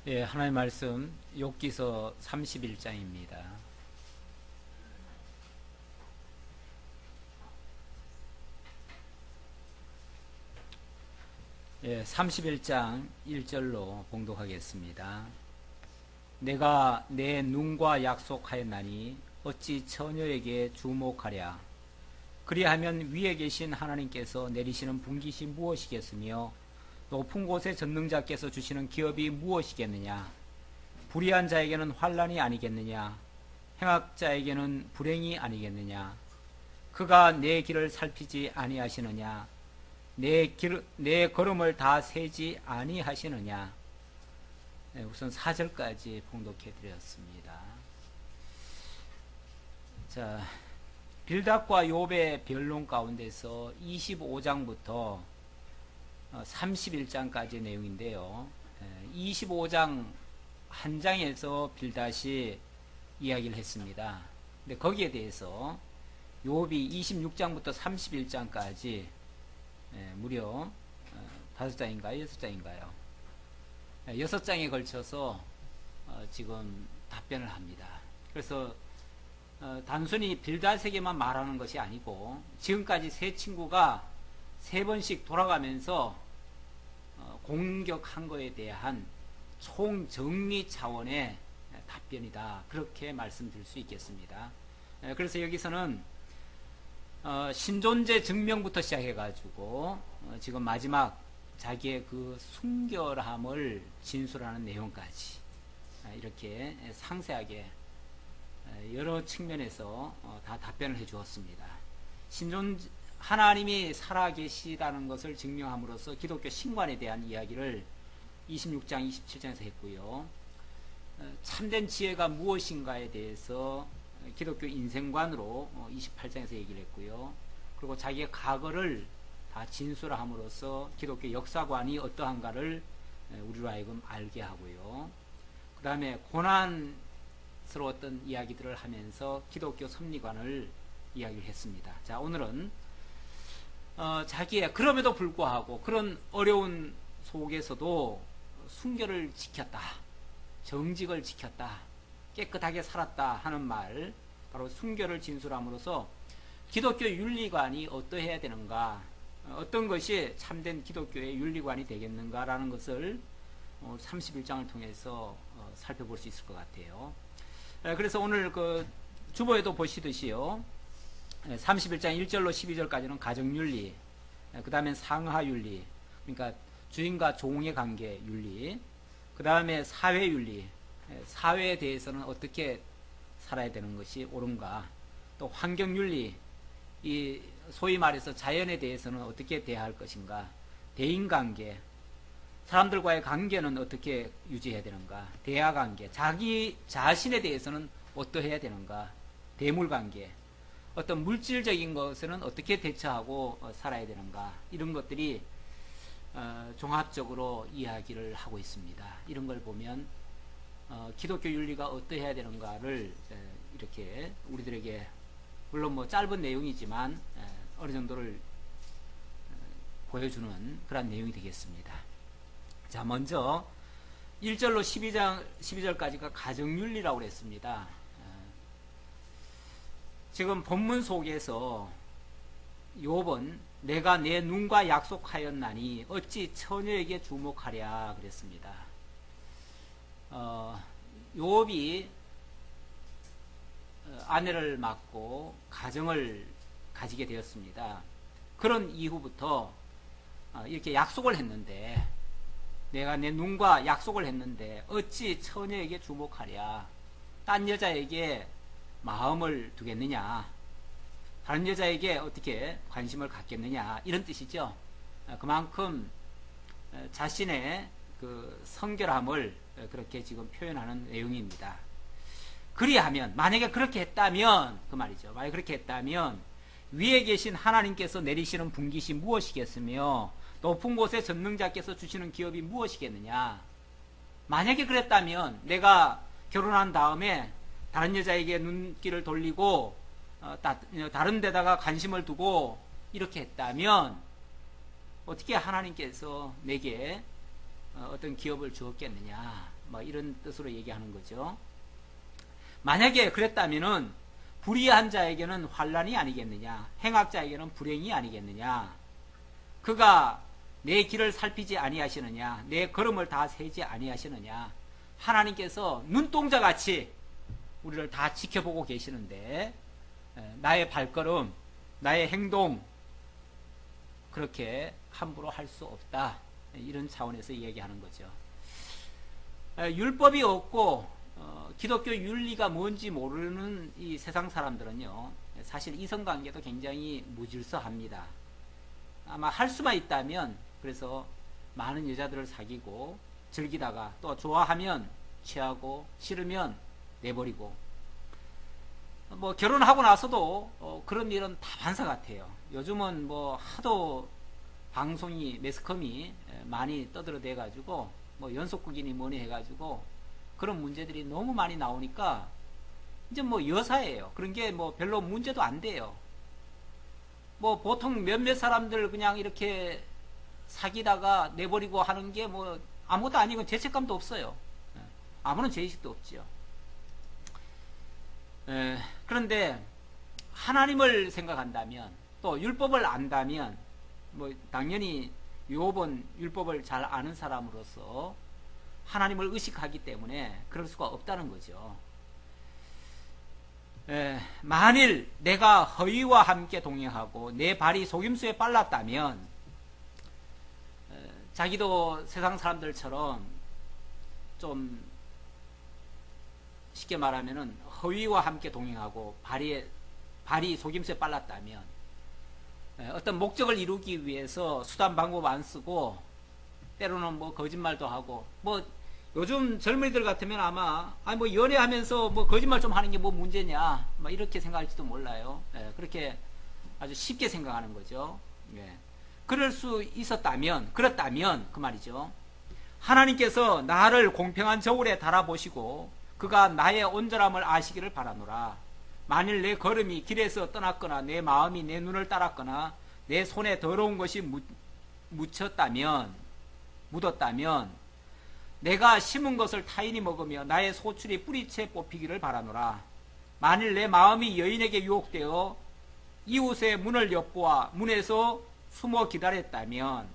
예, 하나님의 말씀 욥기서 31장입니다. 예, 31장 1절로 봉독하겠습니다. 내가 내 눈과 약속하였나니 어찌 처녀에게 주목하랴. 그리하면 위에 계신 하나님께서 내리시는 분깃이 무엇이겠으며 높은 곳에 전능자께서 주시는 기업이 무엇이겠느냐. 불의한 자에게는 환난이 아니겠느냐. 행악자에게는 불행이 아니겠느냐. 그가 내 길을 살피지 아니하시느냐. 내 걸음을 다 세지 아니하시느냐. 네, 우선 4절까지 봉독해 드렸습니다. 자, 빌닷과 욥의 변론 가운데서 25장부터 31장까지의 내용인데요. 25장 한 장에서 빌닷이 이야기를 했습니다. 근데 거기에 대해서 욥이 26장부터 31장까지 무려 5장인가요? 6장인가요? 6장에 걸쳐서 지금 답변을 합니다. 그래서 단순히 빌닷에게만 말하는 것이 아니고 지금까지 세 친구가 세 번씩 돌아가면서 공격한 것에 대한 총정리 차원의 답변이다. 그렇게 말씀드릴 수 있겠습니다. 그래서 여기서는 신존재 증명부터 시작해가지고 지금 마지막 자기의 그 순결함을 진술하는 내용까지 이렇게 상세하게 여러 측면에서 다 답변을 해 주었습니다. 하나님이 살아계시다는 것을 증명함으로써 기독교 신관에 대한 이야기를 26장, 27장에서 했고요. 참된 지혜가 무엇인가에 대해서 기독교 인생관으로 28장에서 얘기를 했고요. 그리고 자기의 과거를 다 진술함으로써 기독교 역사관이 어떠한가를 우리로 하여금 알게 하고요. 그 다음에 고난스러웠던 이야기들을 하면서 기독교 섭리관을 이야기를 했습니다. 자, 오늘은 자기의 그럼에도 불구하고 그런 어려운 속에서도 순결을 지켰다, 정직을 지켰다, 깨끗하게 살았다 하는 말, 바로 순결을 진술함으로써 기독교 윤리관이 어떠해야 되는가, 어떤 것이 참된 기독교의 윤리관이 되겠는가라는 것을 31장을 통해서 살펴볼 수 있을 것 같아요. 그래서 오늘 그 주보에도 보시듯이요, 31장 1절로 12절까지는 가정윤리, 그 다음에 상하윤리, 그러니까 주인과 종의 관계 윤리, 그 다음에 사회윤리, 사회에 대해서는 어떻게 살아야 되는 것이 옳은가, 또 환경윤리, 이 소위 말해서 자연에 대해서는 어떻게 대할 것인가, 대인관계, 사람들과의 관계는 어떻게 유지해야 되는가, 대화관계, 자기 자신에 대해서는 어떠해야 되는가, 대물관계, 어떤 물질적인 것에는 어떻게 대처하고 살아야 되는가, 이런 것들이 종합적으로 이야기를 하고 있습니다. 이런 걸 보면 기독교 윤리가 어떠해야 되는가를 이렇게 우리들에게, 물론 뭐 짧은 내용이지만 어느 정도를 보여주는 그런 내용이 되겠습니다. 자, 먼저 1절로 12절까지가 가정윤리라고 그랬습니다. 지금 본문 속에서 욥은 내가 내 눈과 약속하였나니 어찌 처녀에게 주목하랴 그랬습니다. 욥이 아내를 맡고 가정을 가지게 되었습니다. 그런 이후부터 이렇게 약속을 했는데, 내가 내 눈과 약속을 했는데 어찌 처녀에게 주목하랴, 딴 여자에게 마음을 두겠느냐, 다른 여자에게 어떻게 관심을 갖겠느냐, 이런 뜻이죠. 그만큼 자신의 그 성결함을 그렇게 지금 표현하는 내용입니다. 그리하면, 만약에 그렇게 했다면, 그 말이죠. 만약에 그렇게 했다면 위에 계신 하나님께서 내리시는 분깃이 무엇이겠으며 높은 곳에 전능자께서 주시는 기업이 무엇이겠느냐. 만약에 그랬다면, 내가 결혼한 다음에 다른 여자에게 눈길을 돌리고 다른 데다가 관심을 두고 이렇게 했다면 어떻게 하나님께서 내게 어떤 기업을 주었겠느냐, 뭐 이런 뜻으로 얘기하는 거죠. 만약에 그랬다면은 불의한 자에게는 환난이 아니겠느냐, 행악자에게는 불행이 아니겠느냐, 그가 내 길을 살피지 아니하시느냐, 내 걸음을 다 세지 아니하시느냐. 하나님께서 눈동자같이 우리를 다 지켜보고 계시는데 나의 발걸음, 나의 행동 그렇게 함부로 할 수 없다, 이런 차원에서 얘기하는 거죠. 율법이 없고 기독교 윤리가 뭔지 모르는 이 세상 사람들은요, 사실 이성관계도 굉장히 무질서합니다. 아마 할 수만 있다면 그래서 많은 여자들을 사귀고 즐기다가 또 좋아하면 취하고 싫으면 내버리고, 뭐 결혼하고 나서도 그런 일은 다 반사 같아요. 요즘은 뭐 하도 방송이, 매스컴이 많이 떠들어대 가지고 뭐 연속극이니 뭐니 해가지고 그런 문제들이 너무 많이 나오니까 이제 뭐 여사예요. 그런 게 뭐 별로 문제도 안 돼요. 뭐 보통 몇몇 사람들 그냥 이렇게 사귀다가 내버리고 하는 게 뭐 아무것도 아니고 죄책감도 없어요. 아무런 죄의식도 없지요. 그런데 하나님을 생각한다면, 또 율법을 안다면, 뭐 당연히 욥은 율법을 잘 아는 사람으로서 하나님을 의식하기 때문에 그럴 수가 없다는 거죠. 만일 내가 허위와 함께 동행하고 내 발이 속임수에 빨랐다면, 자기도 세상 사람들처럼 좀 쉽게 말하면은 허위와 함께 동행하고 발이 속임수에 빨랐다면, 어떤 목적을 이루기 위해서 수단 방법 안 쓰고 때로는 뭐 거짓말도 하고, 뭐 요즘 젊은이들 같으면 아마 뭐 연애하면서 뭐 거짓말 좀 하는 게 뭐 문제냐, 막 이렇게 생각할지도 몰라요. 그렇게 아주 쉽게 생각하는 거죠. 그럴 수 있었다면, 그렇다면 그 말이죠. 하나님께서 나를 공평한 저울에 달아보시고 그가 나의 온전함을 아시기를 바라노라. 만일 내 걸음이 길에서 떠났거나 내 마음이 내 눈을 따랐거나 내 손에 더러운 것이 묻었다면 내가 심은 것을 타인이 먹으며 나의 소출이 뿌리채 뽑히기를 바라노라. 만일 내 마음이 여인에게 유혹되어 이웃의 문을 엿보아 문에서 숨어 기다렸다면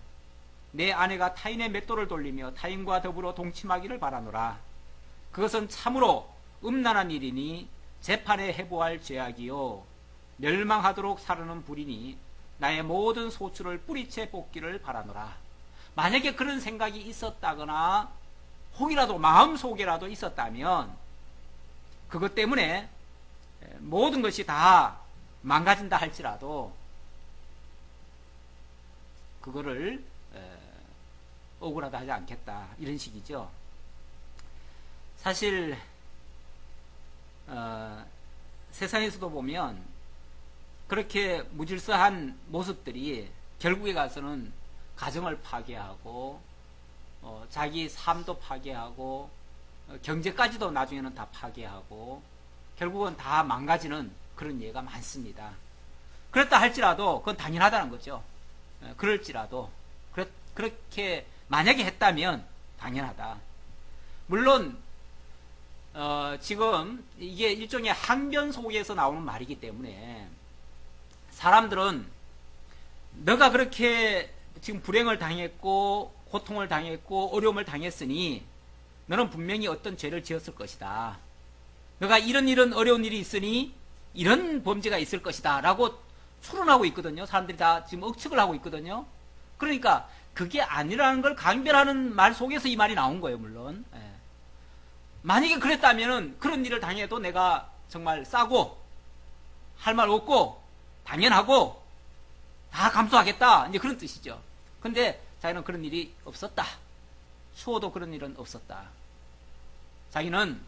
내 아내가 타인의 맷돌을 돌리며 타인과 더불어 동침하기를 바라노라. 그것은 참으로 음란한 일이니 재판에 해보할 죄악이요 멸망하도록 사르는 불이니 나의 모든 소출을 뿌리채 뽑기를 바라노라. 만약에 그런 생각이 있었다거나 혹이라도 마음속에라도 있었다면 그것 때문에 모든 것이 다 망가진다 할지라도 그거를 억울하다 하지 않겠다, 이런 식이죠. 사실 세상에서도 보면 그렇게 무질서한 모습들이 결국에 가서는 가정을 파괴하고 자기 삶도 파괴하고 경제까지도 나중에는 다 파괴하고 결국은 다 망가지는 그런 예가 많습니다. 그렇다 할지라도 그건 당연하다는 거죠. 그럴지라도 그렇게 만약에 했다면 당연하다. 물론 지금 이게 일종의 항변 속에서 나오는 말이기 때문에 사람들은 너가 그렇게 지금 불행을 당했고 고통을 당했고 어려움을 당했으니 너는 분명히 어떤 죄를 지었을 것이다. 너가 이런 어려운 일이 있으니 이런 범죄가 있을 것이다 라고 추론하고 있거든요. 사람들이 다 지금 억측을 하고 있거든요. 그러니까 그게 아니라는 걸 강변하는 말 속에서 이 말이 나온 거예요. 물론 만약에 그랬다면 그런 일을 당해도 내가 정말 싸고 할 말 없고 당연하고 다 감수하겠다, 이제 그런 뜻이죠. 근데 자기는 그런 일이 없었다. 추호도 그런 일은 없었다. 자기는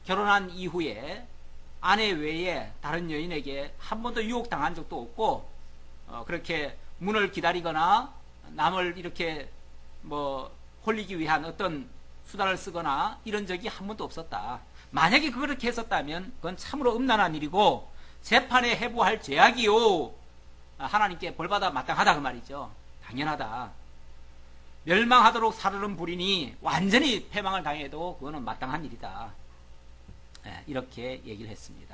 결혼한 이후에 아내 외에 다른 여인에게 한 번도 유혹당한 적도 없고 그렇게 문을 기다리거나 남을 이렇게 뭐 홀리기 위한 어떤 수단을 쓰거나 이런 적이 한 번도 없었다. 만약에 그렇게 했었다면 그건 참으로 음란한 일이고 재판에 해부할 죄악이요 하나님께 벌받아 마땅하다, 그 말이죠. 당연하다. 멸망하도록 사르는 불이니 완전히 패망을 당해도 그거는 마땅한 일이다. 이렇게 얘기를 했습니다.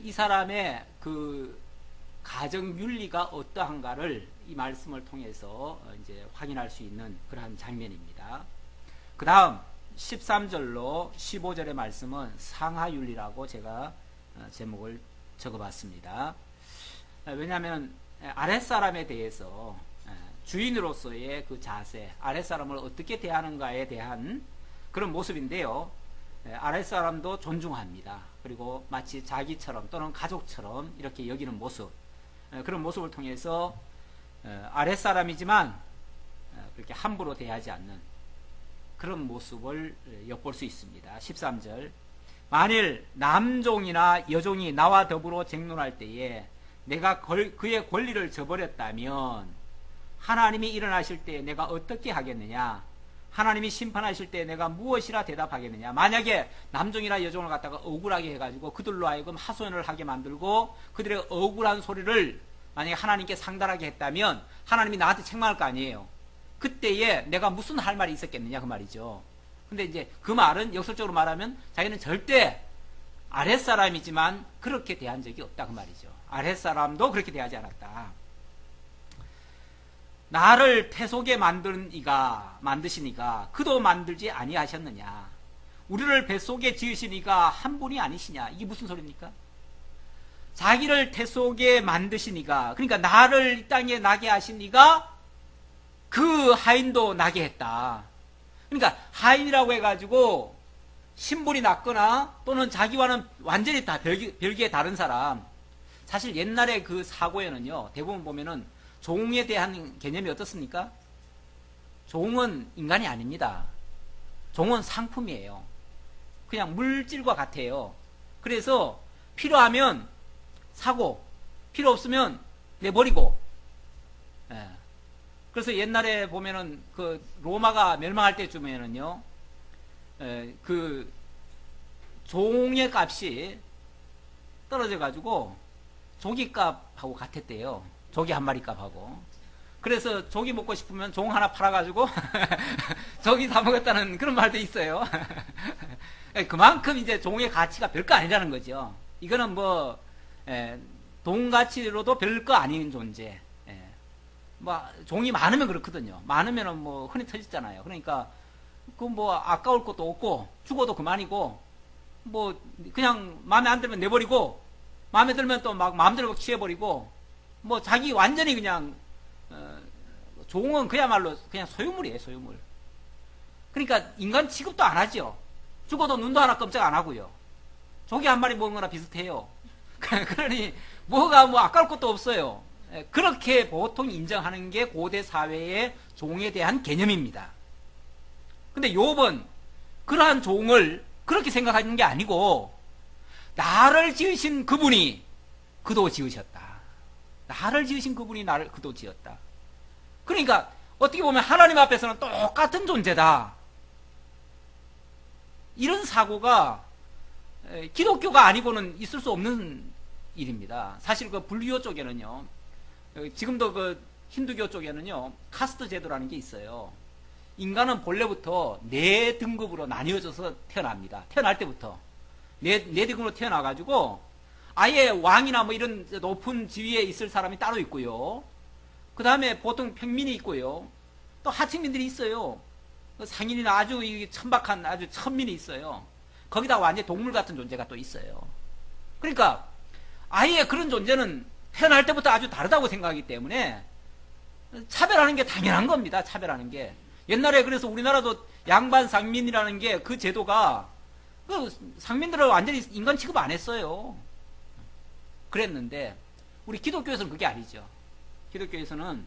이 사람의 그 가정 윤리가 어떠한가를 이 말씀을 통해서 이제 확인할 수 있는 그러한 장면입니다. 그 다음 13절로 15절의 말씀은 상하윤리라고 제가 제목을 적어봤습니다. 왜냐하면 아랫사람에 대해서 주인으로서의 그 자세, 아랫사람을 어떻게 대하는가에 대한 그런 모습인데요. 아랫사람도 존중합니다. 그리고 마치 자기처럼 또는 가족처럼 이렇게 여기는 모습, 그런 모습을 통해서 아랫사람이지만 그렇게 함부로 대하지 않는 그런 모습을 엿볼 수 있습니다. 13절, 만일 남종이나 여종이 나와 더불어 쟁론할 때에 내가 그의 권리를 저버렸다면 하나님이 일어나실 때 내가 어떻게 하겠느냐? 하나님이 심판하실 때 내가 무엇이라 대답하겠느냐? 만약에 남종이나 여종을 갖다가 억울하게 해가지고 그들로 하여금 하소연을 하게 만들고 그들의 억울한 소리를 만약에 하나님께 상달하게 했다면 하나님이 나한테 책망할 거 아니에요. 그때에 내가 무슨 할 말이 있었겠느냐 그 말이죠. 근데 이제 그 말은 역설적으로 말하면 자기는 절대 아랫사람이지만 그렇게 대한 적이 없다 그 말이죠. 아랫사람도 그렇게 대하지 않았다. 나를 태속에 만드신 이가 그도 만들지 아니하셨느냐? 우리를 뱃속에 지으신 이가 한 분이 아니시냐? 이게 무슨 소리입니까? 자기를 태속에 만드신 이가, 그러니까 나를 이 땅에 나게 하신 이가 그 하인도 나게 했다. 그러니까 하인이라고 해가지고 신분이 낮거나 또는 자기와는 완전히 다 별개의 다른 사람. 사실 옛날에 그 사고에는요, 대부분 보면은 종에 대한 개념이 어떻습니까? 종은 인간이 아닙니다. 종은 상품이에요. 그냥 물질과 같아요. 그래서 필요하면 사고, 필요 없으면 내버리고. 그래서 옛날에 보면은 그 로마가 멸망할 때쯤에는요, 그 종의 값이 떨어져 가지고 조기 값하고 같았대요. 조기 한 마리 값하고. 그래서 조기 먹고 싶으면 종 하나 팔아가지고 조기 사 먹었다는 그런 말도 있어요. 그만큼 이제 종의 가치가 별거 아니라는 거죠. 이거는 뭐 돈 가치로도 별거 아닌 존재. 뭐 종이 많으면 그렇거든요. 많으면은 뭐 흔히 터지잖아요. 그러니까 그 뭐 아까울 것도 없고 죽어도 그만이고 뭐 그냥 마음에 안 들면 내버리고 마음에 들면 또 막 마음대로 취해버리고 뭐 자기 완전히 그냥 종은 그야말로 그냥 소유물이에요. 소유물. 그러니까 인간 취급도 안 하죠. 죽어도 눈도 하나 깜짝 안 하고요. 조개 한 마리 먹은 거나 비슷해요. 그러니 뭐가 뭐 아까울 것도 없어요. 그렇게 보통 인정하는 게 고대 사회의 종에 대한 개념입니다. 근데 욥은 그러한 종을 그렇게 생각하는 게 아니고 나를 지으신 그분이 그도 지으셨다. 나를 지으신 그분이 나를 그도 지었다. 그러니까 어떻게 보면 하나님 앞에서는 똑같은 존재다. 이런 사고가 기독교가 아니고는 있을 수 없는 일입니다. 사실 그 불교 쪽에는요, 지금도 그 힌두교 쪽에는요, 카스트 제도라는 게 있어요. 인간은 본래부터 네 등급으로 나뉘어져서 태어납니다. 태어날 때부터 네 등급으로 태어나가지고 아예 왕이나 뭐 이런 높은 지위에 있을 사람이 따로 있고요. 그 다음에 보통 평민이 있고요. 또 하층민들이 있어요. 상인이나 아주 천박한 아주 천민이 있어요. 거기다 완전히 동물 같은 존재가 또 있어요. 그러니까 아예 그런 존재는 태어날 때부터 아주 다르다고 생각하기 때문에 차별하는 게 당연한 겁니다. 차별하는 게. 옛날에 그래서 우리나라도 양반 상민이라는 게 그 제도가 그 상민들을 완전히 인간 취급 안 했어요. 그랬는데 우리 기독교에서는 그게 아니죠. 기독교에서는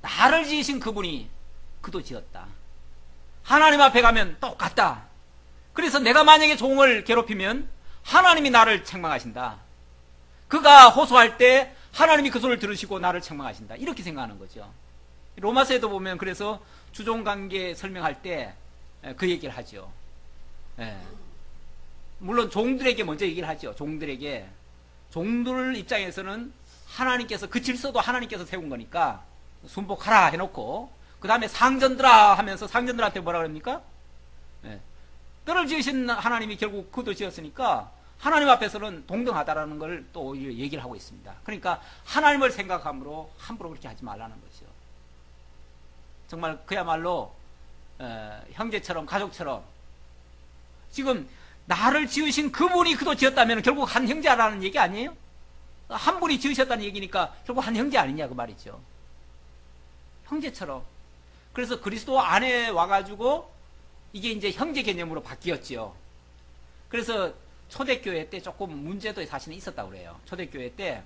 나를 지으신 그분이 그도 지었다. 하나님 앞에 가면 똑같다. 그래서 내가 만약에 종을 괴롭히면 하나님이 나를 책망하신다. 그가 호소할 때 하나님이 그 소리를 들으시고 나를 책망하신다. 이렇게 생각하는 거죠. 로마서에도 보면 그래서 주종관계 설명할 때 그 얘기를 하죠. 물론 종들에게 먼저 얘기를 하죠. 종들에게. 종들 입장에서는 하나님께서 그 질서도 하나님께서 세운 거니까 순복하라 해놓고 그 다음에 상전들아 하면서 상전들한테 뭐라 그럽니까? 예. 너를 지으신 하나님이 결국 그도 지었으니까 하나님 앞에서는 동등하다라는 걸 또 얘기를 하고 있습니다. 그러니까 하나님을 생각함으로 함부로 그렇게 하지 말라는 거죠. 정말 그야말로 형제처럼 가족처럼 지금 나를 지으신 그분이 그도 지었다면 결국 한 형제라는 얘기 아니에요? 한 분이 지으셨다는 얘기니까 결국 한 형제 아니냐 그 말이죠. 형제처럼. 그래서 그리스도 안에 와가지고 이게 이제 형제 개념으로 바뀌었지요. 그래서 초대교회 때 조금 문제도 사실은 있었다고 그래요. 초대교회 때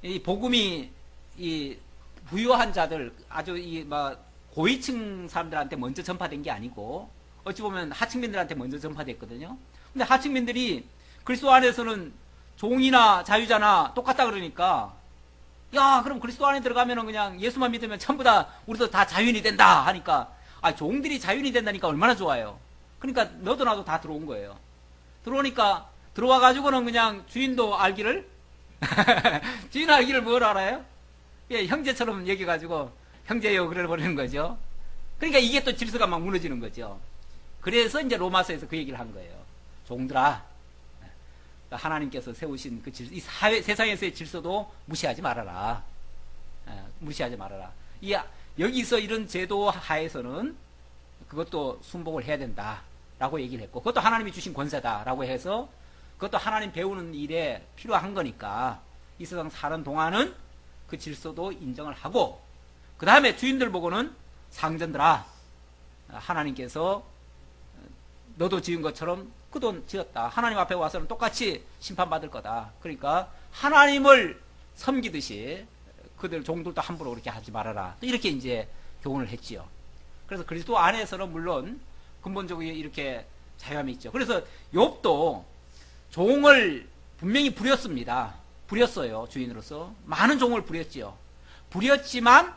이 복음이 이 부유한 자들 아주 이 뭐 고위층 사람들한테 먼저 전파된 게 아니고 어찌 보면 하층민들한테 먼저 전파됐거든요. 근데 하층민들이 그리스도 안에서는 종이나 자유자나 똑같다 그러니까 야 그럼 그리스도 안에 들어가면은 그냥 예수만 믿으면 전부 다 우리도 다 자유인이 된다 하니까 아 종들이 자유인이 된다니까 얼마나 좋아요. 그러니까 너도 나도 다 들어온 거예요. 들어오니까 들어와 가지고는 그냥 주인도 알기를 주인 알기를 뭘 알아요? 예, 형제처럼 얘기해가지고 형제요 그래 버리는 거죠. 그러니까 이게 또 질서가 막 무너지는 거죠. 그래서 이제 로마서에서 그 얘기를 한 거예요. 종들아, 하나님께서 세우신 그 질서, 이 세상에서의 질서도 무시하지 말아라. 무시하지 말아라. 여기서 이런 제도 하에서는 그것도 순복을 해야 된다라고 얘기를 했고, 그것도 하나님이 주신 권세다라고 해서 그것도 하나님 배우는 일에 필요한 거니까 이 세상 사는 동안은 그 질서도 인정을 하고, 그 다음에 주인들 보고는 상전들아, 하나님께서 너도 지은 것처럼 그도 지었다. 하나님 앞에 와서는 똑같이 심판받을 거다. 그러니까 하나님을 섬기듯이 그들 종들도 함부로 그렇게 하지 말아라. 이렇게 이제 교훈을 했지요. 그래서 그리스도 안에서는 물론 근본적으로 이렇게 자유함이 있죠. 그래서 욥도 종을 분명히 부렸습니다. 부렸어요. 주인으로서 많은 종을 부렸지요. 부렸지만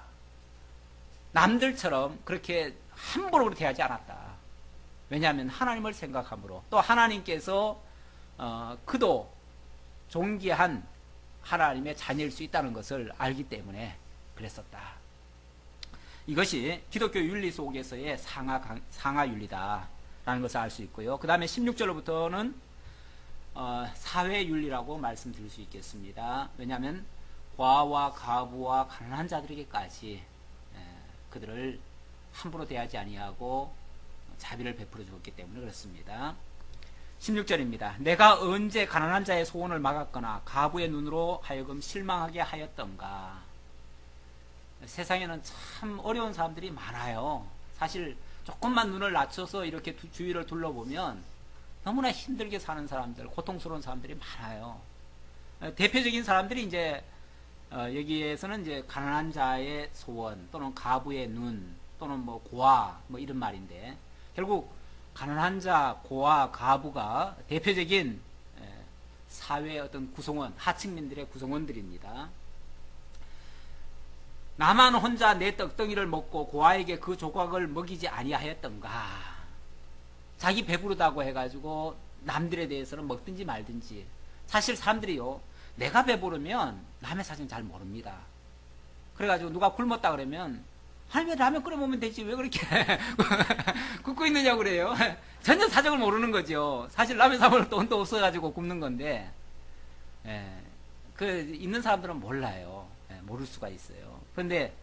남들처럼 그렇게 함부로 그렇게 하지 않았다. 왜냐하면 하나님을 생각함으로, 또 하나님께서 그도 존귀한 하나님의 자녀일 수 있다는 것을 알기 때문에 그랬었다. 이것이 기독교 윤리 속에서의 상하윤리다라는 것을 알 수 있고요. 그 다음에 16절로부터는 사회윤리라고 말씀드릴 수 있겠습니다. 왜냐하면 과와 가부와 가난한 자들에게까지 그들을 함부로 대하지 아니하고 자비를 베풀어 주었기 때문에 그렇습니다. 16절입니다. 내가 언제 가난한 자의 소원을 막았거나 가부의 눈으로 하여금 실망하게 하였던가. 세상에는 참 어려운 사람들이 많아요. 사실 조금만 눈을 낮춰서 이렇게 주위를 둘러보면 너무나 힘들게 사는 사람들, 고통스러운 사람들이 많아요. 대표적인 사람들이 이제 여기에서는 이제 가난한 자의 소원 또는 가부의 눈 또는 뭐 고아 뭐 이런 말인데, 결국 가난한 자, 고아, 가부가 대표적인 사회의 어떤 구성원, 하층민들의 구성원들입니다. 나만 혼자 내 떡덩이를 먹고 고아에게 그 조각을 먹이지 아니하였던가. 자기 배부르다고 해가지고 남들에 대해서는 먹든지 말든지. 사실 사람들이요, 내가 배부르면 남의 사정 잘 모릅니다. 그래가지고 누가 굶었다 그러면 아니 왜 라면 끓여 먹으면 되지 왜 그렇게 굶고 있느냐고 그래요. 전혀 사정을 모르는 거죠. 사실 라면 사 먹을 돈도 없어가지고 굶는 건데, 그 있는 사람들은 몰라요. 모를 수가 있어요. 그런데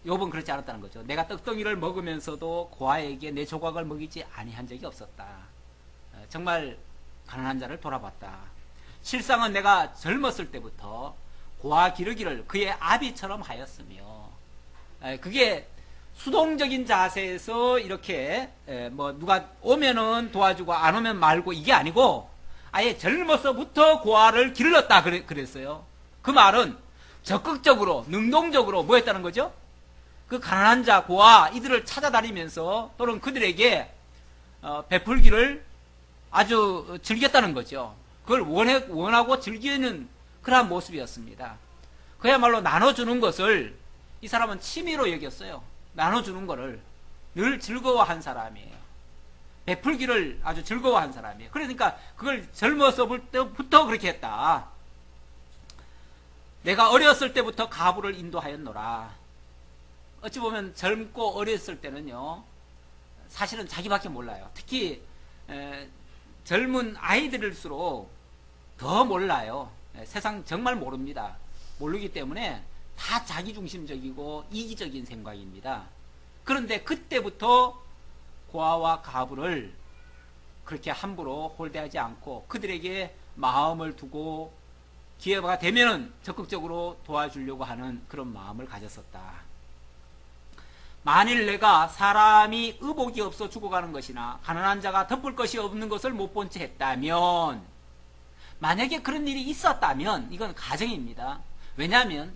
욥은 그렇지 않았다는 거죠. 내가 떡덩이를 먹으면서도 고아에게 내 조각을 먹이지 아니한 적이 없었다. 정말 가난한 자를 돌아봤다. 실상은 내가 젊었을 때부터 고아 기르기를 그의 아비처럼 하였으며, 그게 수동적인 자세에서 이렇게 뭐 누가 오면은 도와주고 안 오면 말고 이게 아니고 아예 젊어서부터 고아를 기르렀다 그랬어요. 그 말은 적극적으로 능동적으로 뭐 했다는 거죠? 그 가난한 자, 고아 이들을 찾아다니면서 또는 그들에게 베풀기를 아주 즐겼다는 거죠. 그걸 원하고 즐기는 그러한 모습이었습니다. 그야말로 나눠주는 것을 이 사람은 취미로 여겼어요. 나눠주는 거를 늘 즐거워한 사람이에요. 베풀기를 아주 즐거워한 사람이에요. 그러니까 그걸 젊어서부터 그렇게 했다. 내가 어렸을 때부터 가부를 인도하였노라. 어찌 보면 젊고 어렸을 때는요, 사실은 자기밖에 몰라요. 특히 젊은 아이들일수록 더 몰라요. 세상 정말 모릅니다. 모르기 때문에 다 자기중심적이고 이기적인 생각입니다. 그런데 그때부터 고아와 가부를 그렇게 함부로 홀대하지 않고 그들에게 마음을 두고 기회가 되면 적극적으로 도와주려고 하는 그런 마음을 가졌었다. 만일 내가 사람이 의복이 없어 죽어가는 것이나 가난한 자가 덮을 것이 없는 것을 못 본 채 했다면, 만약에 그런 일이 있었다면, 이건 가정입니다. 왜냐하면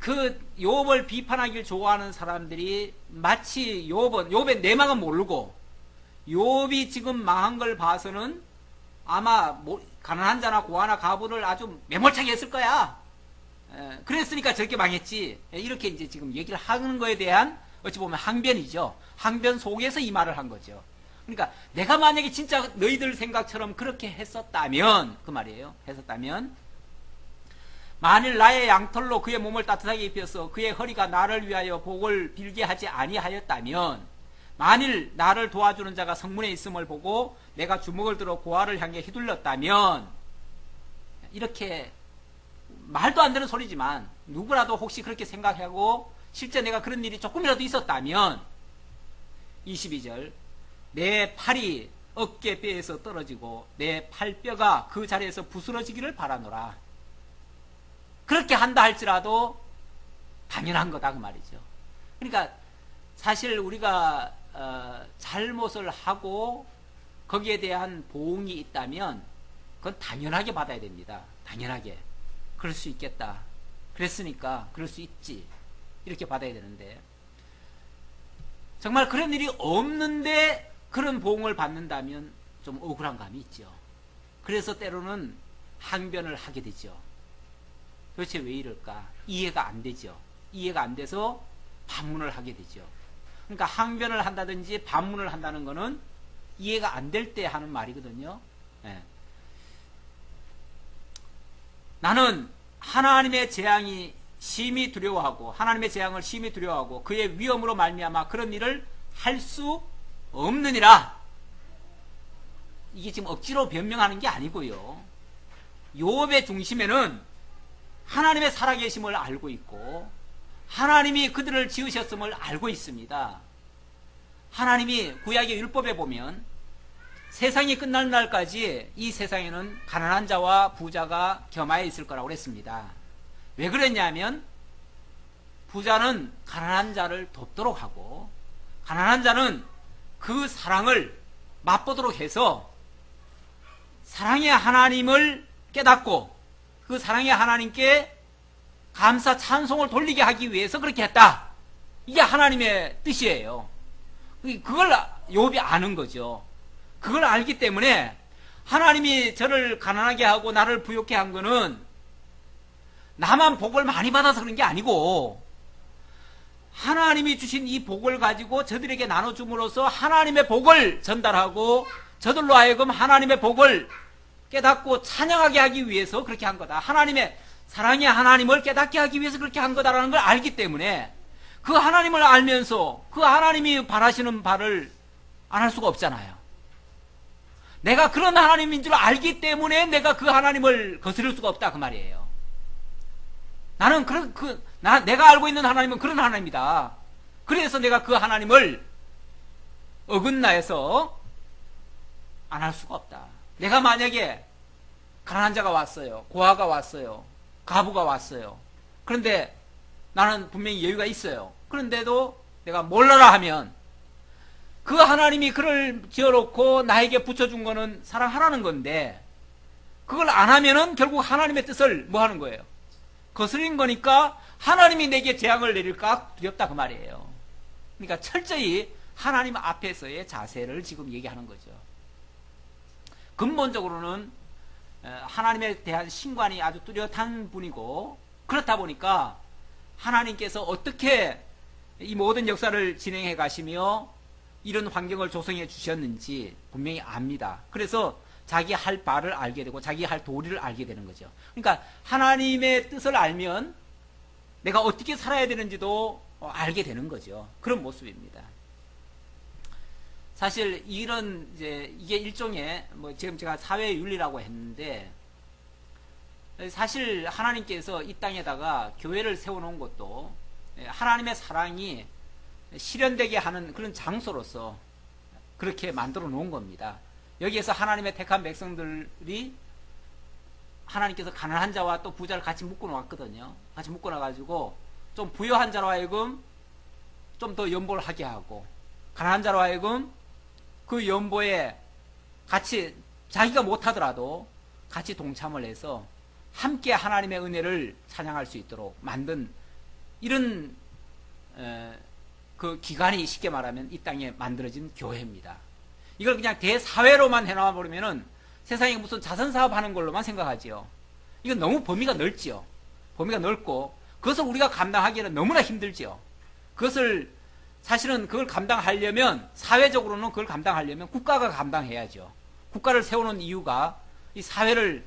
그 욥을 비판하길 좋아하는 사람들이 마치 욥의 내막은 모르고 욥이 지금 망한 걸 봐서는 아마 가난한 자나 고아나 가부를 아주 매몰차게 했을 거야. 그랬으니까 저렇게 망했지. 이렇게 이제 지금 얘기를 하는 거에 대한 어찌 보면 항변이죠. 항변 속에서 이 말을 한 거죠. 그러니까 내가 만약에 진짜 너희들 생각처럼 그렇게 했었다면, 그 말이에요. 했었다면, 만일 나의 양털로 그의 몸을 따뜻하게 입혀서 그의 허리가 나를 위하여 복을 빌게 하지 아니하였다면, 만일 나를 도와주는 자가 성문에 있음을 보고 내가 주먹을 들어 고아를 향해 휘둘렀다면, 이렇게 말도 안 되는 소리지만 누구라도 혹시 그렇게 생각하고 실제 내가 그런 일이 조금이라도 있었다면, 22절, 내 팔이 어깨뼈에서 떨어지고 내 팔뼈가 그 자리에서 부스러지기를 바라노라. 그렇게 한다 할지라도 당연한 거다 그 말이죠. 그러니까 사실 우리가 잘못을 하고 거기에 대한 보응이 있다면 그건 당연하게 받아야 됩니다. 당연하게. 그럴 수 있겠다. 그랬으니까 그럴 수 있지. 이렇게 받아야 되는데, 정말 그런 일이 없는데 그런 보응을 받는다면 좀 억울한 감이 있죠. 그래서 때로는 항변을 하게 되죠. 도대체 왜 이럴까? 이해가 안 되죠. 이해가 안 돼서 반문을 하게 되죠. 그러니까 항변을 한다든지 반문을 한다는 거는 이해가 안 될 때 하는 말이거든요. 네. 나는 하나님의 재앙이 심히 두려워하고 하나님의 재앙을 심히 두려워하고 그의 위험으로 말미암아 그런 일을 할 수 없느니라. 이게 지금 억지로 변명하는 게 아니고요. 욥의 중심에는 하나님의 살아계심을 알고 있고 하나님이 그들을 지으셨음을 알고 있습니다. 하나님이 구약의 율법에 보면 세상이 끝날 날까지 이 세상에는 가난한 자와 부자가 겸하여 있을 거라고 그랬습니다. 왜 그랬냐면 부자는 가난한 자를 돕도록 하고 가난한 자는 그 사랑을 맛보도록 해서 사랑의 하나님을 깨닫고 그 사랑의 하나님께 감사 찬송을 돌리게 하기 위해서 그렇게 했다. 이게 하나님의 뜻이에요. 그걸 욥이 아는 거죠. 그걸 알기 때문에 하나님이 저를 가난하게 하고 나를 부욕해 한 거는 나만 복을 많이 받아서 그런 게 아니고 하나님이 주신 이 복을 가지고 저들에게 나눠줌으로써 하나님의 복을 전달하고 저들로 하여금 하나님의 복을 깨닫고 찬양하게 하기 위해서 그렇게 한 거다. 하나님의 사랑의 하나님을 깨닫게 하기 위해서 그렇게 한 거다라는 걸 알기 때문에 그 하나님을 알면서 그 하나님이 바라시는 바를 안 할 수가 없잖아요. 내가 그런 하나님인 줄 알기 때문에 내가 그 하나님을 거스를 수가 없다 그 말이에요. 나는 내가 알고 있는 하나님은 그런 하나님이다. 그래서 내가 그 하나님을 어긋나해서 안 할 수가 없다. 내가 만약에 가난한 자가 왔어요. 고아가 왔어요. 가부가 왔어요. 그런데 나는 분명히 여유가 있어요. 그런데도 내가 몰라라 하면 그 하나님이 그를 지어놓고 나에게 붙여준 거는 사랑하라는 건데 그걸 안 하면은 결국 하나님의 뜻을 뭐 하는 거예요? 거스린 거니까 하나님이 내게 재앙을 내릴까 두렵다 그 말이에요. 그러니까 철저히 하나님 앞에서의 자세를 지금 얘기하는 거죠. 근본적으로는 하나님에 대한 신관이 아주 뚜렷한 분이고 그렇다 보니까 하나님께서 어떻게 이 모든 역사를 진행해 가시며 이런 환경을 조성해 주셨는지 분명히 압니다. 그래서 자기 할 바를 알게 되고 자기 할 도리를 알게 되는 거죠. 그러니까 하나님의 뜻을 알면 내가 어떻게 살아야 되는지도 알게 되는 거죠. 그런 모습입니다. 사실 이런 이게 일종의 지금 제가 사회윤리라고 했는데, 사실 하나님께서 이 땅에다가 교회를 세워놓은 것도 하나님의 사랑이 실현되게 하는 그런 장소로서 그렇게 만들어 놓은 겁니다. 여기에서 하나님의 택한 백성들이 하나님께서 가난한 자와 또 부자를 같이 묶어 놓았거든요. 같이 묶어 놔가지고 좀 부유한 자로 하여금 좀 더 연보를 하게 하고, 가난한 자로 하여금 그 연보에 같이 자기가 못하더라도 같이 동참을 해서 함께 하나님의 은혜를 찬양할 수 있도록 만든 이런 그 기관이 쉽게 말하면 이 땅에 만들어진 교회입니다. 이걸 그냥 대사회로만 해놔 버리면은 세상에 무슨 자선사업 하는 걸로만 생각하지요. 이건 너무 범위가 넓지요. 범위가 넓고 그것을 우리가 감당하기에는 너무나 힘들지요. 사실은 그걸 감당하려면, 사회적으로는 그걸 감당하려면 국가가 감당해야죠. 국가를 세우는 이유가 이 사회를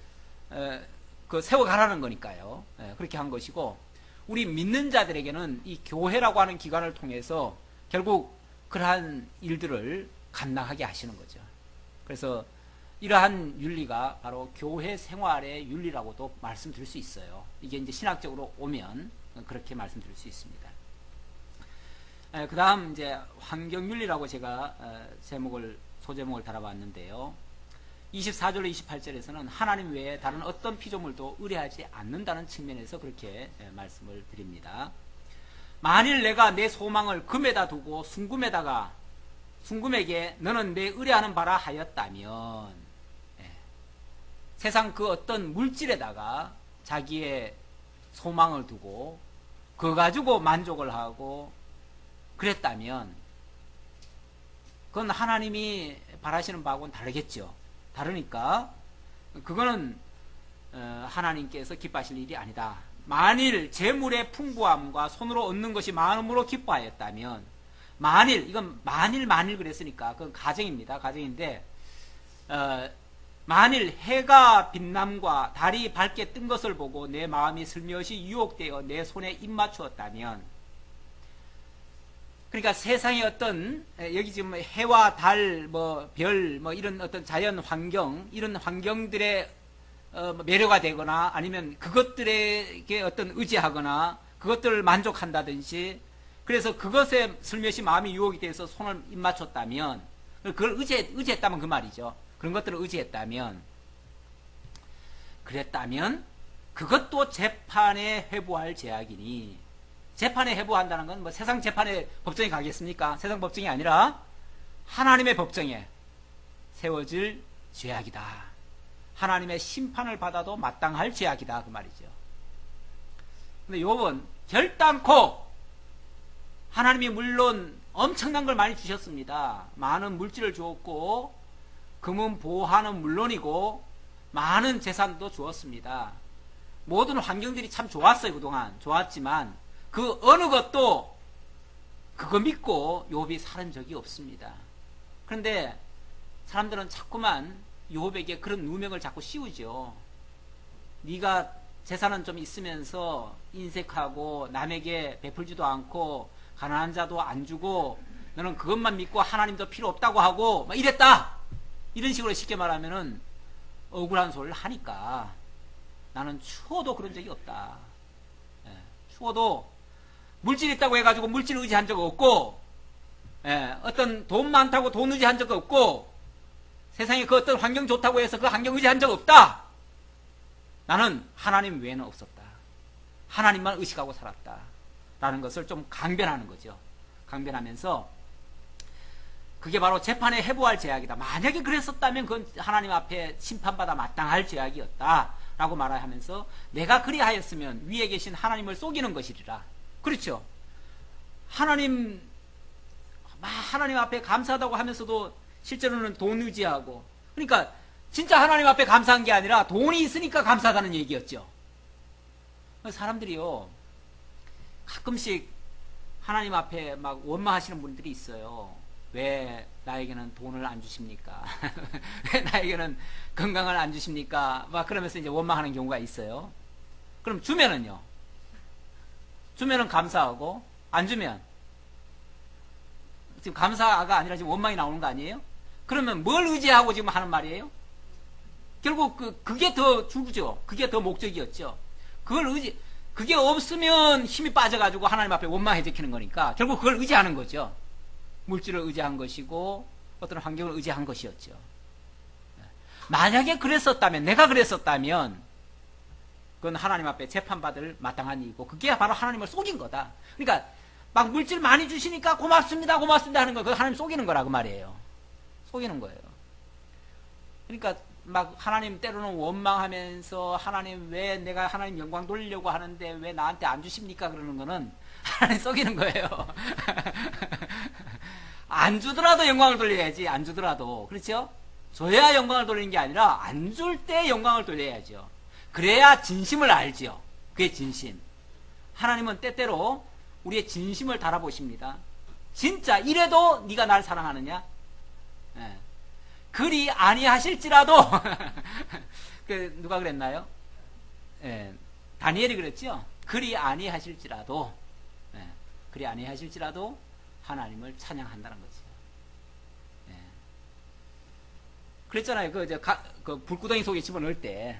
세워가라는 거니까요. 그렇게 한 것이고, 우리 믿는 자들에게는 이 교회라고 하는 기관을 통해서 결국 그러한 일들을 감당하게 하시는 거죠. 그래서 이러한 윤리가 바로 교회 생활의 윤리라고도 말씀드릴 수 있어요. 이게 이제 신학적으로 오면 그렇게 말씀드릴 수 있습니다. 그 다음 이제 환경윤리라고 제가 소제목을 달아봤는데요. 24절로 28절에서는 하나님 외에 다른 어떤 피조물도 의뢰하지 않는다는 측면에서 그렇게 말씀을 드립니다. 만일 내가 내 소망을 금에다 두고 순금에게 너는 내 의뢰하는 바라 하였다면, 세상 그 어떤 물질에다가 자기의 소망을 두고 그거 가지고 만족을 하고 그랬다면 그건 하나님이 바라시는 바하고는 다르겠죠. 다르니까 그거는 하나님께서 기뻐하실 일이 아니다. 만일 재물의 풍부함과 손으로 얻는 것이 마음으로 기뻐하였다면, 이건 만일 그랬으니까 그건 가정입니다. 가정인데 만일 해가 빛남과 달이 밝게 뜬 것을 보고 내 마음이 슬며시 유혹되어 내 손에 입맞추었다면, 그러니까 세상의 어떤, 여기 지금 해와 달, 별, 이런 어떤 자연 환경, 이런 환경들의 매료가 되거나 아니면 그것들에게 어떤 의지하거나 그것들을 만족한다든지, 그래서 그것에 슬며시 마음이 유혹이 돼서 손을 입맞췄다면, 그걸 의지했다면 그 말이죠. 그런 것들을 의지했다면, 그랬다면 그것도 재판에 회부할 제약이니, 재판에 회부한다는 건 세상 재판에 법정에 가겠습니까? 세상 법정이 아니라 하나님의 법정에 세워질 죄악이다. 하나님의 심판을 받아도 마땅할 죄악이다. 그 말이죠. 근데 욥은 결단코, 하나님이 물론 엄청난 걸 많이 주셨습니다. 많은 물질을 주었고 금은 보화는 물론이고 많은 재산도 주었습니다. 모든 환경들이 참 좋았어요. 그동안 좋았지만 그 어느 것도 그거 믿고 욥이 살은 적이 없습니다. 그런데 사람들은 자꾸만 욥에게 그런 누명을 자꾸 씌우죠. 네가 재산은 좀 있으면서 인색하고 남에게 베풀지도 않고 가난한 자도 안 주고 너는 그것만 믿고 하나님도 필요 없다고 하고 막 이랬다. 이런 식으로 쉽게 말하면은 억울한 소리를 하니까 나는 추워도 그런 적이 없다. 추워도 물질 있다고 해가지고 물질 의지한 적 없고, 어떤 돈 많다고 돈 의지한 적 없고, 세상에 그 어떤 환경 좋다고 해서 그 환경 의지한 적 없다. 나는 하나님 외에는 없었다. 하나님만 의식하고 살았다. 라는 것을 좀 강변하는 거죠. 강변하면서 그게 바로 재판에 회부할 죄악이다. 만약에 그랬었다면 그건 하나님 앞에 심판받아 마땅할 죄악이었다. 라고 말하면서 내가 그리하였으면 위에 계신 하나님을 속이는 것이리라. 그렇죠. 하나님 앞에 감사하다고 하면서도 실제로는 돈 의지하고, 그러니까 진짜 하나님 앞에 감사한 게 아니라 돈이 있으니까 감사하다는 얘기였죠. 사람들이요, 가끔씩 하나님 앞에 막 원망하시는 분들이 있어요. 왜 나에게는 돈을 안 주십니까? 왜 나에게는 건강을 안 주십니까? 막 그러면서 이제 원망하는 경우가 있어요. 그럼 주면은 감사하고, 안 주면 지금 감사가 아니라 지금 원망이 나오는 거 아니에요? 그러면 뭘 의지하고 지금 하는 말이에요? 결국 그게 더 주죠. 그게 더 목적이었죠. 그게 없으면 힘이 빠져가지고 하나님 앞에 원망해 지키는 거니까 결국 그걸 의지하는 거죠. 물질을 의지한 것이고 어떤 환경을 의지한 것이었죠. 만약에 그랬었다면, 내가 그랬었다면 그건 하나님 앞에 재판받을 마땅한 일이고 그게 바로 하나님을 속인 거다. 그러니까 막 물질 많이 주시니까 고맙습니다 고맙습니다 하는 거 그거 하나님 속이는 거라고 말이에요. 속이는 거예요. 그러니까 막 하나님 때로는 원망하면서 하나님 왜 내가 하나님 영광 돌리려고 하는데 왜 나한테 안 주십니까 그러는 거는 하나님 속이는 거예요. 안 주더라도 영광을 돌려야지. 안 주더라도. 그렇죠? 줘야 영광을 돌리는 게 아니라 안 줄 때 영광을 돌려야죠. 그래야 진심을 알죠. 그게 진심. 하나님은 때때로 우리의 진심을 달아보십니다. 진짜 이래도 네가 날 사랑하느냐? 예. 그리 아니하실지라도 누가 그랬나요? 예. 다니엘이 그랬죠. 그리 아니하실지라도 그리 아니하실지라도 하나님을 찬양한다는 거죠. 예. 그랬잖아요. 그 불구덩이 속에 집어넣을 때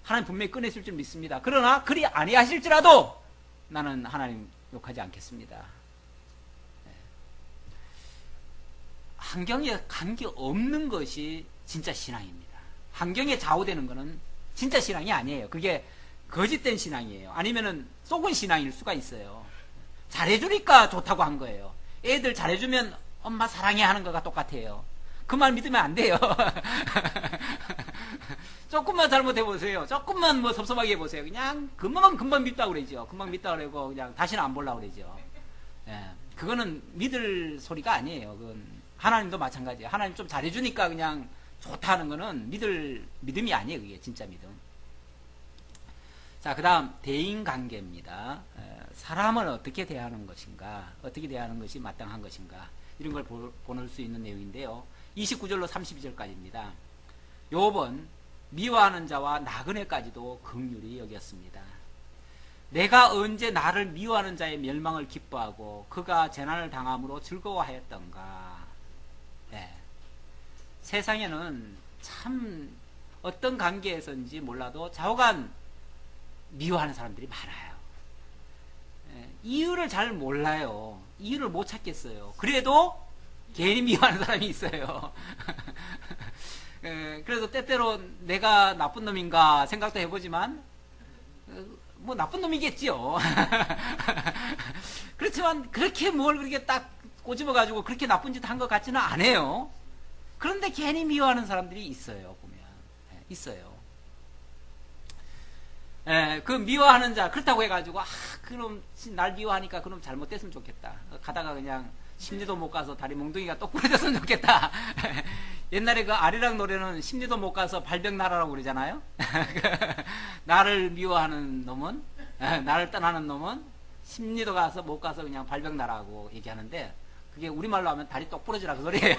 하나님 분명히 꺼내실 줄 믿습니다. 그러나 그리 아니하실지라도 나는 하나님 욕하지 않겠습니다. 환경에 관계없는 것이 진짜 신앙입니다. 환경에 좌우되는 것은 진짜 신앙이 아니에요. 그게 거짓된 신앙이에요. 아니면은 속은 신앙일 수가 있어요. 잘해주니까 좋다고 한 거예요. 애들 잘해주면 엄마 사랑해 하는 거가 똑같아요. 그 말 믿으면 안 돼요. 조금만 잘못해보세요. 조금만 뭐 섭섭하게 해보세요. 그냥 금방 믿다 그러죠. 금방 믿다 그러고 그냥 다시는 안 보려고 그러죠. 예, 그거는 믿을 소리가 아니에요. 그건 하나님도 마찬가지예요. 하나님 좀 잘해주니까 그냥 좋다는 거는 믿음이 아니에요. 그게 진짜 믿음. 자, 그 다음 대인관계입니다. 사람을 어떻게 대하는 것인가, 어떻게 대하는 것이 마땅한 것인가, 이런 걸 보낼 수 있는 내용인데요. 29절로 32절까지입니다. 욥은 미워하는 자와 나그네까지도 긍휼히 여겼습니다. 내가 언제 나를 미워하는 자의 멸망을 기뻐하고 그가 재난을 당함으로 즐거워하였던가. 네. 세상에는 참 어떤 관계에서인지 몰라도 좌우간 미워하는 사람들이 많아요. 이유를 잘 몰라요. 이유를 못 찾겠어요. 그래도 괜히 미워하는 사람이 있어요. 그래서 때때로 내가 나쁜 놈인가 생각도 해보지만 뭐 나쁜 놈이겠지요. 그렇지만 그렇게 뭘 그렇게 딱 꼬집어가지고 그렇게 나쁜 짓 한 것 같지는 않아요. 그런데 괜히 미워하는 사람들이 있어요. 보면 있어요. 그 미워하는 자 그렇다고 해가지고 그럼 날 미워하니까 그럼 잘못됐으면 좋겠다. 가다가 그냥 심리도 못 가서 다리 몽둥이가 똑 부러졌으면 좋겠다. 옛날에 그 아리랑 노래는 심리도 못 가서 발병 나라라고 그러잖아요. 나를 미워하는 놈은 나를 떠나는 놈은 심리도 가서 못 가서 그냥 발병 나라고 얘기하는데 그게 우리말로 하면 다리 똑 부러지라 그 소리예요.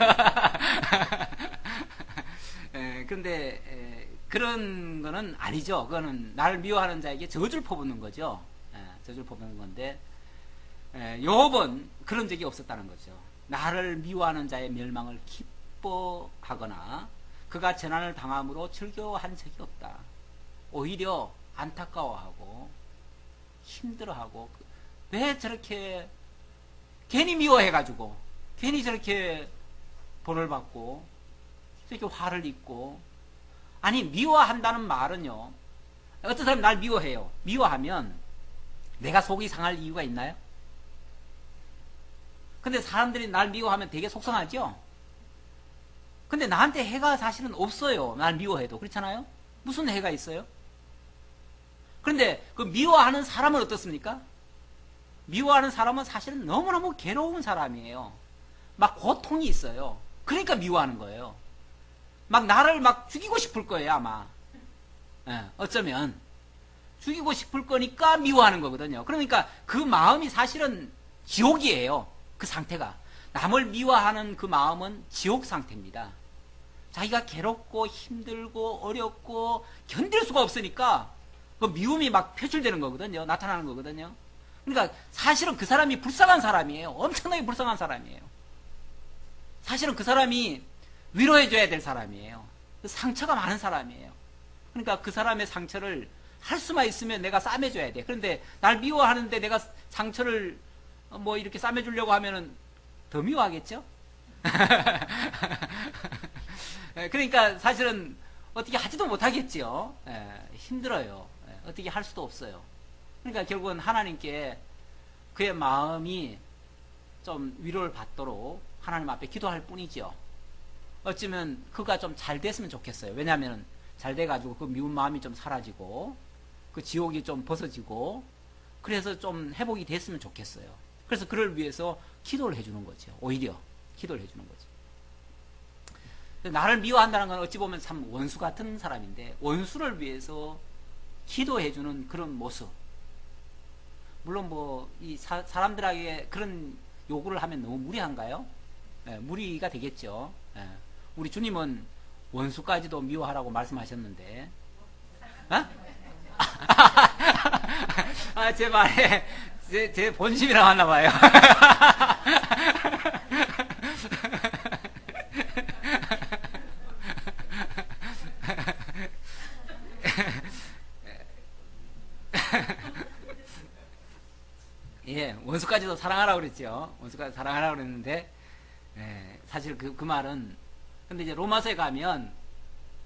그런데 그런 거는 아니죠. 그거는 나를 미워하는 자에게 저주를 퍼붓는 거죠. 저주를 퍼붓는 건데 욥은 그런 적이 없었다는 거죠. 나를 미워하는 자의 멸망을 기뻐하거나 그가 재난을 당함으로 즐거워한 적이 없다. 오히려 안타까워하고 힘들어하고 왜 저렇게 괜히 미워해가지고 괜히 저렇게 벌을 받고 저렇게 화를 입고 아니 미워한다는 말은요 어떤 사람이 날 미워해요. 미워하면 내가 속이 상할 이유가 있나요? 근데 사람들이 날 미워하면 되게 속상하죠? 근데 나한테 해가 사실은 없어요. 날 미워해도. 그렇잖아요? 무슨 해가 있어요? 그런데 그 미워하는 사람은 어떻습니까? 미워하는 사람은 사실은 너무너무 괴로운 사람이에요. 막 고통이 있어요. 그러니까 미워하는 거예요. 막 나를 막 죽이고 싶을 거예요, 아마. 어쩌면. 죽이고 싶을 거니까 미워하는 거거든요. 그러니까 그 마음이 사실은 지옥이에요. 그 상태가. 남을 미워하는 그 마음은 지옥 상태입니다. 자기가 괴롭고 힘들고 어렵고 견딜 수가 없으니까 그 미움이 막 표출되는 거거든요. 나타나는 거거든요. 그러니까 사실은 그 사람이 불쌍한 사람이에요. 엄청나게 불쌍한 사람이에요. 사실은 그 사람이 위로해줘야 될 사람이에요. 상처가 많은 사람이에요. 그러니까 그 사람의 상처를 할 수만 있으면 내가 싸매줘야 돼. 그런데 날 미워하는데 내가 상처를 뭐 이렇게 싸매주려고 하면은 더 미워하겠죠? 그러니까 사실은 어떻게 하지도 못하겠지요. 힘들어요. 어떻게 할 수도 없어요. 그러니까 결국은 하나님께 그의 마음이 좀 위로를 받도록 하나님 앞에 기도할 뿐이죠. 어쩌면 그가 좀 잘 됐으면 좋겠어요. 왜냐하면 잘 돼가지고 그 미운 마음이 좀 사라지고 그 지옥이 좀 벗어지고 그래서 좀 회복이 됐으면 좋겠어요. 그래서 그를 위해서 기도를 해주는 거죠. 오히려 기도를 해주는 거죠. 나를 미워한다는 건 어찌 보면 참 원수 같은 사람인데 원수를 위해서 기도해주는 그런 모습. 물론 뭐 이 사람들에게 그런 요구를 하면 너무 무리한가요? 무리가 되겠죠. 우리 주님은 원수까지도 미워하라고 말씀하셨는데, 제 말에 제 본심이라고 하나 봐요. 예, 원수까지도 사랑하라고 그랬죠. 원수까지 사랑하라고 그랬는데, 사실 그 말은, 근데 이제 로마서에 가면,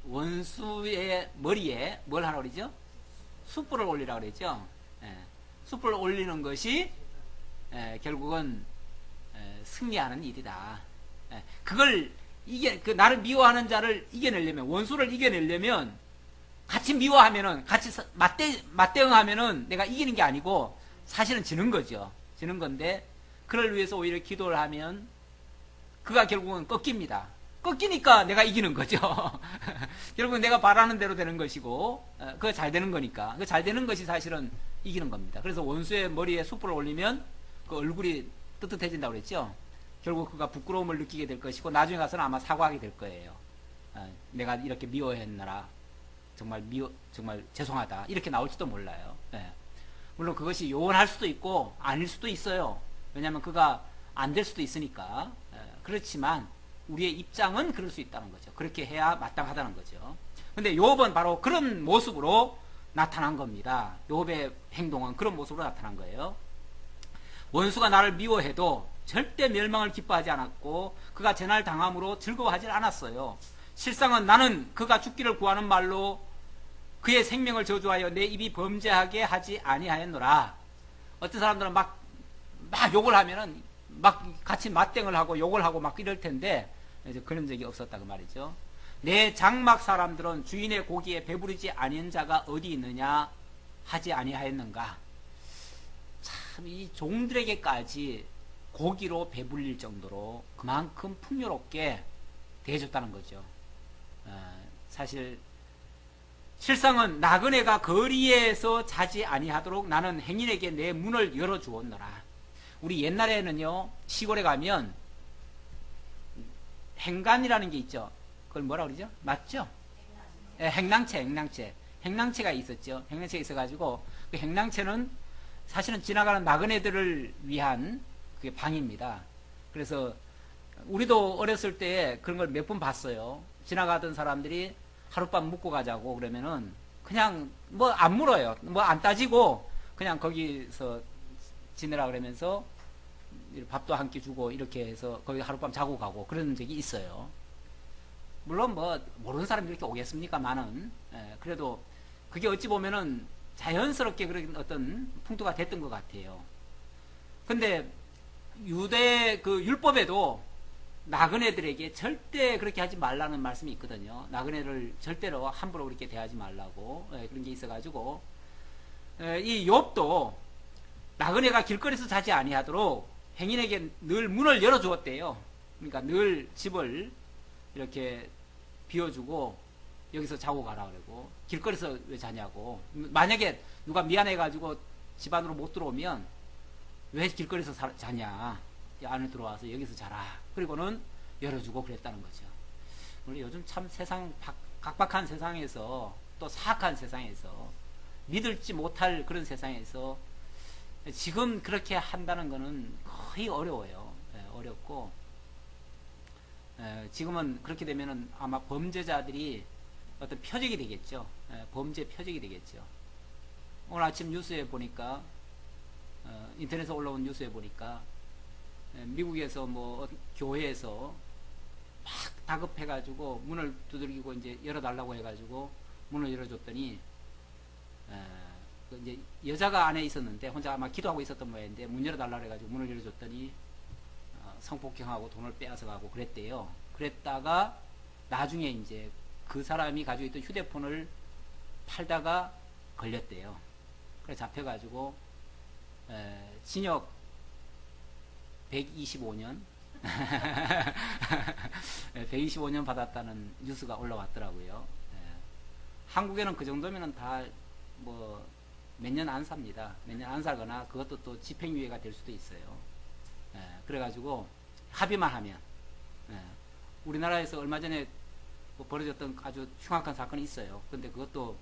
원수의 머리에 뭘 하라고 그러죠? 숯불을 올리라고 그랬죠. 숯불을 올리는 것이, 결국은, 승리하는 일이다. 그걸 나를 미워하는 자를 이겨내려면, 원수를 이겨내려면, 같이 미워하면은, 같이 맞대응하면은 내가 이기는 게 아니고, 사실은 지는 거죠. 지는 건데 그를 위해서 오히려 기도를 하면 그가 결국은 꺾입니다. 꺾이니까 내가 이기는 거죠. 결국은 내가 바라는 대로 되는 것이고 그거 잘 되는 거니까 그 잘 되는 것이 사실은 이기는 겁니다. 그래서 원수의 머리에 숯불을 올리면 그 얼굴이 뜨뜻해진다고 그랬죠. 결국 그가 부끄러움을 느끼게 될 것이고 나중에 가서는 아마 사과하게 될 거예요. 내가 이렇게 미워했느라 정말 죄송하다 이렇게 나올지도 몰라요. 물론 그것이 요원할 수도 있고 아닐 수도 있어요. 왜냐하면 그가 안 될 수도 있으니까. 그렇지만 우리의 입장은 그럴 수 있다는 거죠. 그렇게 해야 마땅하다는 거죠. 근데 욥은 바로 그런 모습으로 나타난 겁니다. 욥의 행동은 그런 모습으로 나타난 거예요. 원수가 나를 미워해도 절대 멸망을 기뻐하지 않았고 그가 재날 당함으로 즐거워하지 않았어요. 실상은 나는 그가 죽기를 구하는 말로 그의 생명을 저주하여 내 입이 범죄하게 하지 아니하였노라. 어떤 사람들은 막 욕을 하면은 막 같이 맞대응을 하고 욕을 하고 막 이럴 텐데 이제 그런 적이 없었다 그 말이죠. 내 장막 사람들은 주인의 고기에 배부르지 아니한 자가 어디 있느냐 하지 아니하였는가. 참 이 종들에게까지 고기로 배불릴 정도로 그만큼 풍요롭게 대해줬다는 거죠. 사실 실상은 나그네가 거리에서 자지 아니하도록 나는 행인에게 내 문을 열어주었노라. 우리 옛날에는요 시골에 가면 행간이라는 게 있죠. 그걸 뭐라 그러죠? 맞죠? 행랑채가 있었죠. 행랑채가 있어가지고 그 행랑채는 사실은 지나가는 나그네들을 위한 그게 방입니다. 그래서 우리도 어렸을 때 그런 걸 몇 번 봤어요. 지나가던 사람들이 하룻밤 묵고 가자고 그러면은 그냥 뭐 안 물어요. 뭐 안 따지고 그냥 거기서 지내라 그러면서 밥도 한 끼 주고 이렇게 해서 거기 하룻밤 자고 가고 그런 적이 있어요. 물론 뭐 모르는 사람이 이렇게 오겠습니까만은 그래도 그게 어찌 보면은 자연스럽게 그런 어떤 풍토가 됐던 것 같아요. 근데 유대 그 율법에도 나그네들에게 절대 그렇게 하지 말라는 말씀이 있거든요. 나그네를 절대로 함부로 그렇게 대하지 말라고 그런 게 있어가지고 이 욥도 나그네가 길거리에서 자지 아니하도록 행인에게 늘 문을 열어주었대요. 그러니까 늘 집을 이렇게 비워주고 여기서 자고 가라 그러고 길거리에서 왜 자냐고. 만약에 누가 미안해가지고 집 안으로 못 들어오면 왜 길거리에서 자냐. 안에 들어와서 여기서 자라. 그리고는 열어주고 그랬다는 거죠. 우리 요즘 참 세상 각박한 세상에서 또 사악한 세상에서 믿을지 못할 그런 세상에서 지금 그렇게 한다는 거는 거의 어려워요. 어렵고, 지금은 그렇게 되면은 아마 범죄자들이 어떤 표적이 되겠죠. 범죄 표적이 되겠죠. 오늘 아침 뉴스에 보니까, 인터넷에 올라온 뉴스에 보니까, 미국에서 뭐 교회에서 막 다급해가지고 문을 두들기고 이제 열어달라고 해가지고 문을 열어줬더니, 그 이제 여자가 안에 있었는데 혼자 아마 기도하고 있었던 모양인데 문 열어달라고 해가지고 문을 열어줬더니 성폭행하고 돈을 빼앗아가고 그랬대요. 그랬다가 나중에 이제 그 사람이 가지고 있던 휴대폰을 팔다가 걸렸대요. 그래서 잡혀가지고 징역 125년 125년 받았다는 뉴스가 올라왔더라고요. 한국에는 그 정도면은 다 뭐 몇 년 안 삽니다. 몇 년 안 살거나 그것도 또 집행유예가 될 수도 있어요. 그래가지고 합의만 하면, 우리나라에서 얼마 전에 뭐 벌어졌던 아주 흉악한 사건이 있어요. 근데 그것도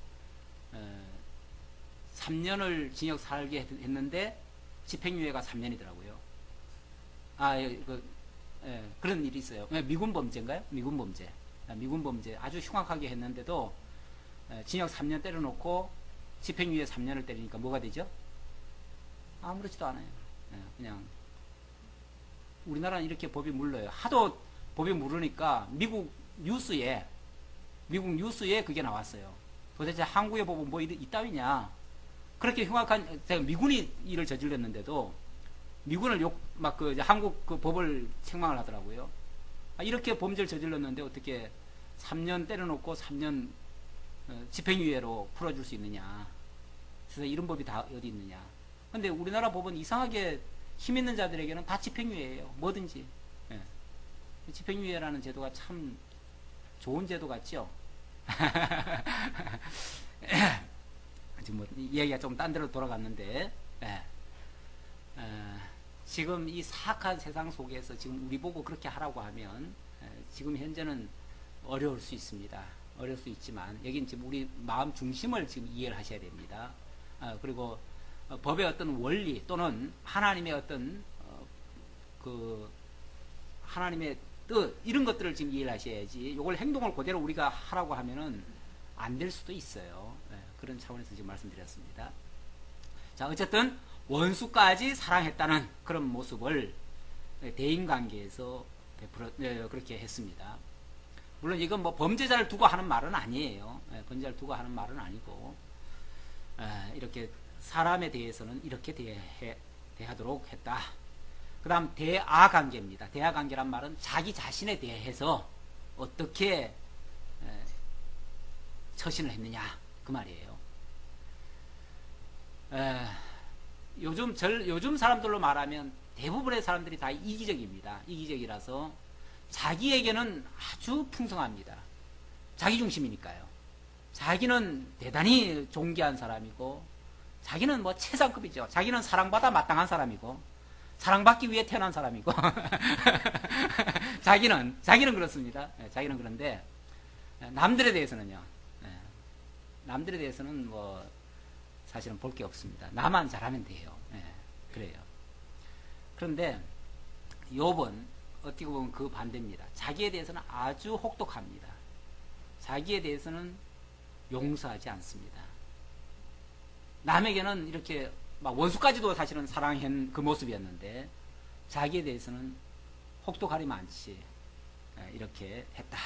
3년을 징역 살게 했는데 집행유예가 3년이더라고요. 그런 일이 있어요. 미군 범죄인가요? 미군 범죄. 미군 범죄 아주 흉악하게 했는데도 징역 3년 때려놓고 집행유예 3년을 때리니까 뭐가 되죠? 아무렇지도 않아요. 그냥 우리나라는 이렇게 법이 물러요. 하도 법이 물으니까 미국 뉴스에 그게 나왔어요. 도대체 한국의 법은 뭐 이따위냐? 그렇게 흉악한, 제가 미군이 일을 저질렀는데도 미군을 한국 그 법을 책망을 하더라고요. 이렇게 범죄를 저질렀는데 어떻게 3년 때려놓고 3년 집행유예로 풀어줄 수 있느냐? 그래서 이런 법이 다 어디 있느냐? 근데 우리나라 법은 이상하게 힘 있는 자들에게는 다 집행유예예요. 뭐든지. 집행유예라는 제도가 참 좋은 제도 같죠? 지금 뭐 이야기가 좀 딴 데로 돌아갔는데, 지금 이 사악한 세상 속에서 지금 우리 보고 그렇게 하라고 하면, 지금 현재는 어려울 수 있습니다. 어려울 수 있지만, 여긴 지금 우리 마음 중심을 지금 이해를 하셔야 됩니다. 그리고 법의 어떤 원리 또는 하나님의 어떤 하나님의 뜻 이런 것들을 지금 이해를 하셔야지 이걸 행동을 그대로 우리가 하라고 하면은 안 될 수도 있어요. 그런 차원에서 지금 말씀드렸습니다. 자, 어쨌든 원수까지 사랑했다는 그런 모습을 대인관계에서 그렇게 했습니다. 물론 이건 뭐 범죄자를 두고 하는 말은 아니에요. 범죄자를 두고 하는 말은 아니고, 이렇게 사람에 대해서는 이렇게 대하도록 했다. 그 다음 대아관계입니다. 대아관계란 말은 자기 자신에 대해서 어떻게 처신을 했느냐 그 말이에요. 요즘 사람들로 말하면 대부분의 사람들이 다 이기적입니다. 이기적이라서 자기에게는 아주 풍성합니다. 자기중심이니까요. 자기는 대단히 존귀한 사람이고, 자기는 뭐 최상급이죠. 자기는 사랑받아 마땅한 사람이고, 사랑받기 위해 태어난 사람이고, 자기는 그렇습니다. 자기는 그런데, 남들에 대해서는요, 남들에 대해서는 뭐, 사실은 볼 게 없습니다. 나만 잘하면 돼요. 그래요. 그런데, 욥은 어떻게 보면 그 반대입니다. 자기에 대해서는 아주 혹독합니다. 자기에 대해서는 용서하지 않습니다. 남에게는 이렇게 막 원수까지도 사실은 사랑한 그 모습이었는데 자기에 대해서는 혹독하리 많지 이렇게 했다.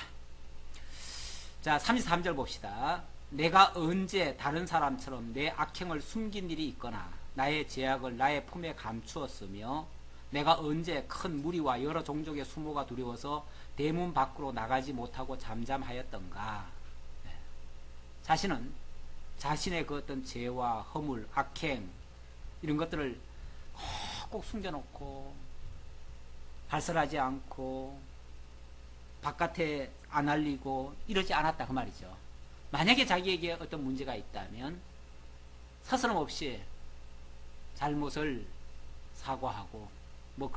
자, 33절 봅시다. 내가 언제 다른 사람처럼 내 악행을 숨긴 일이 있거나 나의 죄악을 나의 품에 감추었으며 내가 언제 큰 무리와 여러 종족의 수모가 두려워서 대문 밖으로 나가지 못하고 잠잠하였던가. 자신은 자신의 그 어떤 죄와 허물, 악행 이런 것들을 꼭 숨겨놓고 발설하지 않고 바깥에 안 알리고 이러지 않았다 그 말이죠. 만약에 자기에게 어떤 문제가 있다면 서스럼 없이 잘못을 사과하고 뭐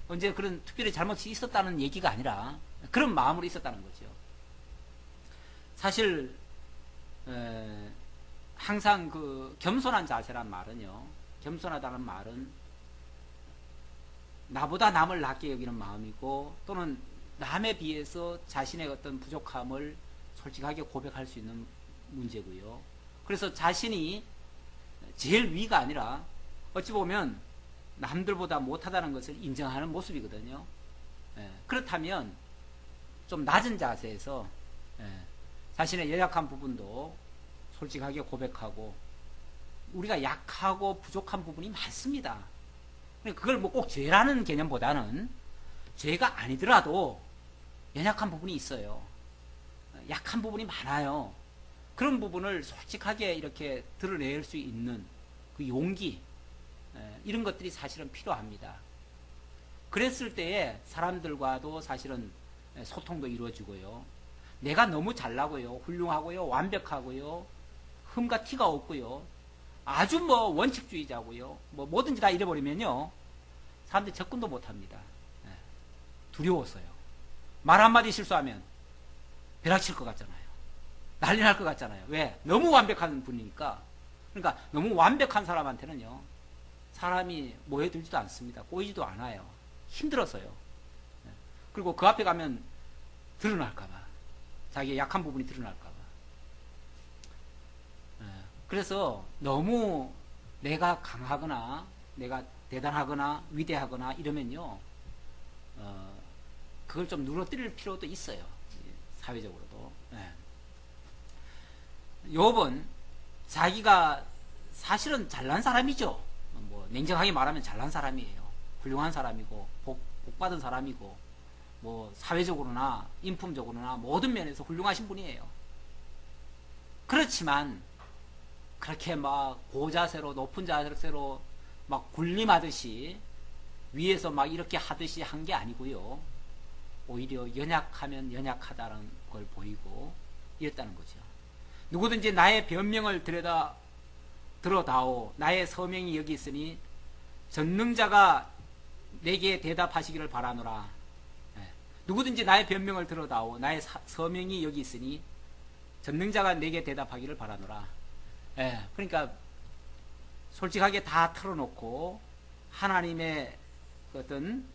언제 그런 특별히 잘못이 있었다는 얘기가 아니라 그런 마음으로 있었다는 거죠. 사실 항상 그 겸손한 자세란 말은요, 겸손하다는 말은 나보다 남을 낮게 여기는 마음이고, 또는 남에 비해서 자신의 어떤 부족함을 솔직하게 고백할 수 있는 문제고요. 그래서 자신이 제일 위가 아니라 어찌 보면 남들보다 못하다는 것을 인정하는 모습이거든요. 그렇다면 좀 낮은 자세에서 자신의 연약한 부분도 솔직하게 고백하고, 우리가 약하고 부족한 부분이 많습니다. 그걸 뭐 꼭 죄라는 개념보다는 죄가 아니더라도 연약한 부분이 있어요. 약한 부분이 많아요. 그런 부분을 솔직하게 이렇게 드러낼 수 있는 그 용기, 이런 것들이 사실은 필요합니다. 그랬을 때에 사람들과도 사실은 소통도 이루어지고요. 내가 너무 잘나고요, 훌륭하고요, 완벽하고요, 흠과 티가 없고요, 아주 뭐 원칙주의자고요, 뭐 뭐든지 다 잃어버리면요, 사람들이 접근도 못합니다. 두려워서요. 말 한마디 실수하면 벼락칠 것 같잖아요. 난리 날 것 같잖아요. 왜? 너무 완벽한 분이니까. 그러니까 너무 완벽한 사람한테는요, 사람이 모여들지도 않습니다. 꼬이지도 않아요. 힘들어서요. 그리고 그 앞에 가면 드러날까봐, 자기의 약한 부분이 드러날까봐. 그래서 너무 내가 강하거나 내가 대단하거나 위대하거나 이러면요, 그걸 좀 누러뜨릴 필요도 있어요. 사회적으로도. 욥은 자기가 사실은 잘난 사람이죠. 뭐 냉정하게 말하면 잘난 사람이에요. 훌륭한 사람이고 복받은 사람이고, 뭐 사회적으로나 인품적으로나 모든 면에서 훌륭하신 분이에요. 그렇지만 그렇게 막 고자세로, 높은 자세로 막 군림하듯이 위에서 막 이렇게 하듯이 한 게 아니고요, 오히려 연약하면 연약하다는 걸 보이고 이랬다는 거죠. 누구든지 나의 변명을 들어다오. 나의 서명이 여기 있으니 전능자가 내게 대답하시기를 바라노라. 누구든지 나의 변명을 들어다오. 나의 서명이 여기 있으니 전능자가 내게 대답하기를 바라노라. 그러니까 솔직하게 다 털어놓고 하나님의 어떤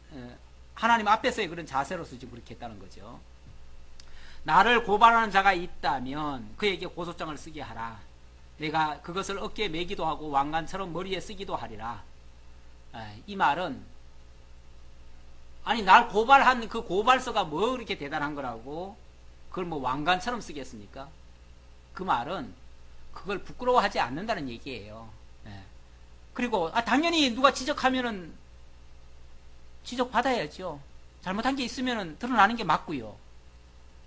하나님 앞에서의 그런 자세로서 지금 그렇게 했다는 거죠. 나를 고발하는 자가 있다면 그에게 고소장을 쓰게 하라. 내가 그것을 어깨에 매기도 하고 왕관처럼 머리에 쓰기도 하리라. 이 말은, 아니 날 고발한 그 고발서가 뭐 그렇게 대단한 거라고 그걸 뭐 왕관처럼 쓰겠습니까? 그 말은 그걸 부끄러워하지 않는다는 얘기예요. 그리고 당연히 누가 지적하면은 지적받아야죠. 잘못한 게 있으면은 드러나는 게 맞고요,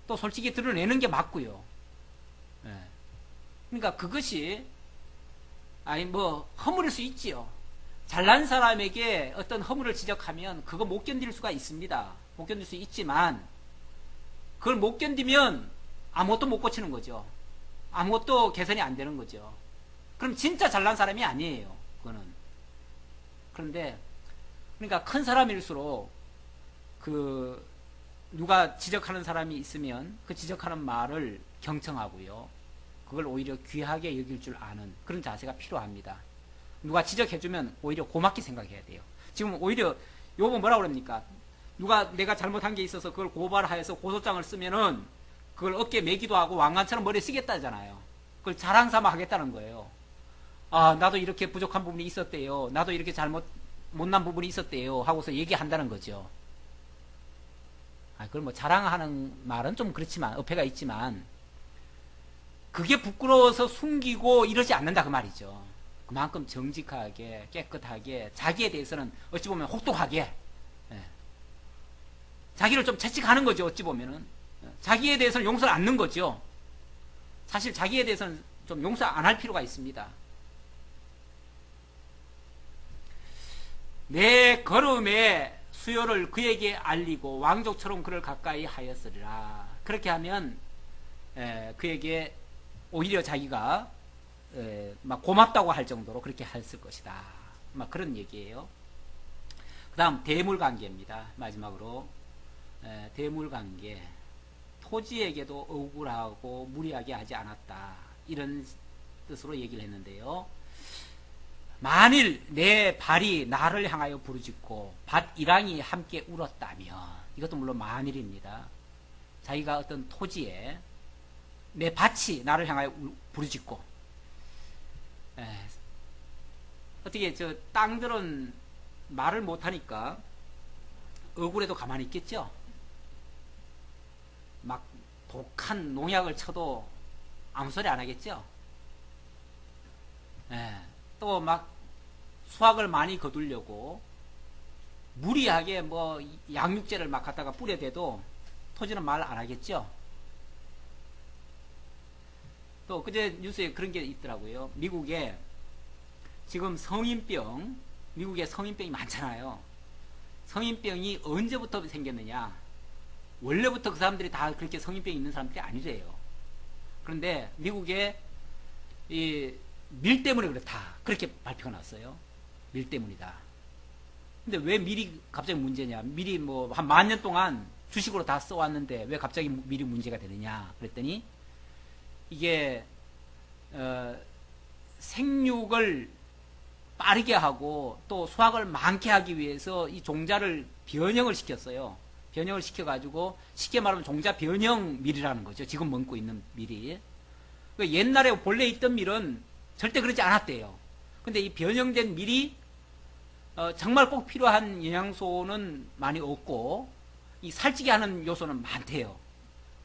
또 솔직히 드러내는 게 맞고요. 그러니까 그것이 뭐 허물일 수 있지요. 잘난 사람에게 어떤 허물을 지적하면 그거 못 견딜 수가 있습니다. 못 견딜 수 있지만 그걸 못 견디면 아무것도 못 고치는 거죠. 아무것도 개선이 안 되는 거죠. 그럼 진짜 잘난 사람이 아니에요, 그거는. 그런데 그러니까 큰 사람일수록 누가 지적하는 사람이 있으면 그 지적하는 말을 경청하고요, 그걸 오히려 귀하게 여길 줄 아는 그런 자세가 필요합니다. 누가 지적해주면 오히려 고맙게 생각해야 돼요. 지금 오히려 욥은 뭐라고 그럽니까? 누가 내가 잘못한 게 있어서 그걸 고발하여서 고소장을 쓰면은 그걸 어깨에 매기도 하고 왕관처럼 머리에 쓰겠다잖아요. 그걸 자랑 삼아 하겠다는 거예요. 나도 이렇게 부족한 부분이 있었대요. 나도 이렇게 못난 부분이 있었대요. 하고서 얘기한다는 거죠. 그걸 뭐 자랑하는 말은 좀 그렇지만, 어폐가 있지만, 그게 부끄러워서 숨기고 이러지 않는다 그 말이죠. 그만큼 정직하게, 깨끗하게, 자기에 대해서는 어찌 보면 혹독하게, 자기를 좀 채찍하는 거죠. 어찌 보면은 자기에 대해서는 용서를 않는 거죠. 사실 자기에 대해서는 좀 용서 안 할 필요가 있습니다. 내 걸음의 수요를 그에게 알리고 왕족처럼 그를 가까이 하였으리라. 그렇게 하면 그에게 오히려 자기가 막 고맙다고 할 정도로 그렇게 했을 것이다. 막 그런 얘기예요. 그 다음 대물관계입니다. 마지막으로 대물관계. 토지에게도 억울하고 무리하게 하지 않았다. 이런 뜻으로 얘기를 했는데요. 만일 내 발이 나를 향하여 부르짖고 밭 이랑이 함께 울었다면, 이것도 물론 만일입니다. 자기가 어떤 토지에 내 밭이 나를 향하여 부르짖고, 어떻게 저 땅들은 말을 못하니까 억울해도 가만히 있겠죠. 막 독한 농약을 쳐도 아무 소리 안 하겠죠. 또 막 수확을 많이 거두려고 무리하게 뭐 양육제를 막 갖다가 뿌려대도 토지는 말 안 하겠죠. 또 그제 뉴스에 그런 게 있더라고요. 미국에 지금 성인병, 미국에 성인병이 많잖아요. 성인병이 언제부터 생겼느냐? 원래부터 그 사람들이 다 그렇게 성인병이 있는 사람들이 아니래요. 그런데 미국에 이 밀 때문에 그렇다, 그렇게 발표가 났어요. 밀 때문이다. 근데 왜 밀이 갑자기 문제냐? 밀이 뭐 한 10,000년 동안 주식으로 다 써왔는데 왜 갑자기 밀이 문제가 되느냐? 그랬더니 이게 생육을 빠르게 하고 또 수확을 많게 하기 위해서 이 종자를 변형을 시켰어요. 변형을 시켜가지고 쉽게 말하면 종자 변형 밀이라는 거죠. 지금 먹고 있는 밀이. 옛날에 본래 있던 밀은 절대 그러지 않았대요. 근데 이 변형된 밀이 정말 꼭 필요한 영양소는 많이 없고 이 살찌게 하는 요소는 많대요.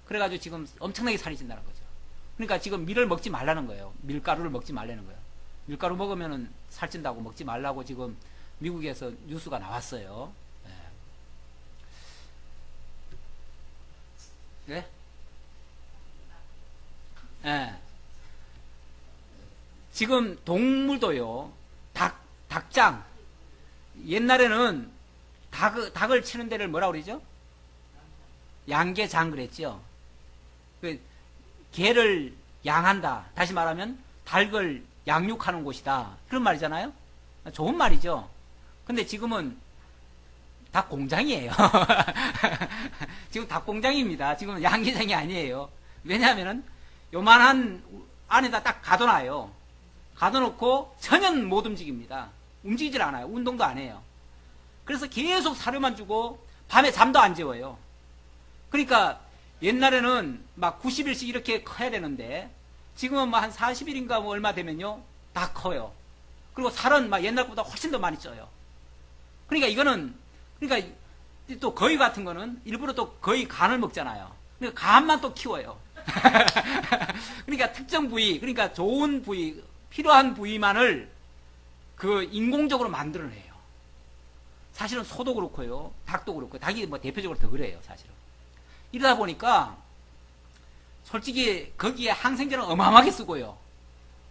그래가지고 지금 엄청나게 살이 찐다는 거죠. 그러니까 지금 밀을 먹지 말라는 거예요. 밀가루를 먹지 말라는 거예요. 밀가루 먹으면 살찐다고 먹지 말라고 지금 미국에서 뉴스가 나왔어요. 네? 네. 지금 동물도요, 닭장. 옛날에는 닭을 치는 데를 뭐라고 그러죠? 양계장 그랬죠. 개를 양한다. 다시 말하면 닭을 양육하는 곳이다. 그런 말이잖아요. 좋은 말이죠. 근데 지금은 닭 공장이에요. 지금 닭 공장입니다. 지금은 양계장이 아니에요. 왜냐하면은 요만한 안에다 딱 가둬놔요. 가둬놓고 전혀 못 움직입니다. 움직이질 않아요. 운동도 안 해요. 그래서 계속 사료만 주고 밤에 잠도 안 재워요. 그러니까 옛날에는 막 90일씩 이렇게 커야 되는데 지금은 뭐 한 40일인가 뭐 얼마 되면요 다 커요. 그리고 살은 막 옛날 것보다 훨씬 더 많이 쪄요. 그러니까 이거는, 그러니까 또 거위 같은 거는 일부러 또 거위 간을 먹잖아요. 그러니까 간만 또 키워요. 그러니까 특정 부위, 그러니까 좋은 부위, 필요한 부위만을 그 인공적으로 만들어내요. 사실은 소도 그렇고요, 닭도 그렇고, 닭이 뭐 대표적으로 더 그래요, 사실은. 이러다 보니까 솔직히 거기에 항생제는 어마어마하게 쓰고요.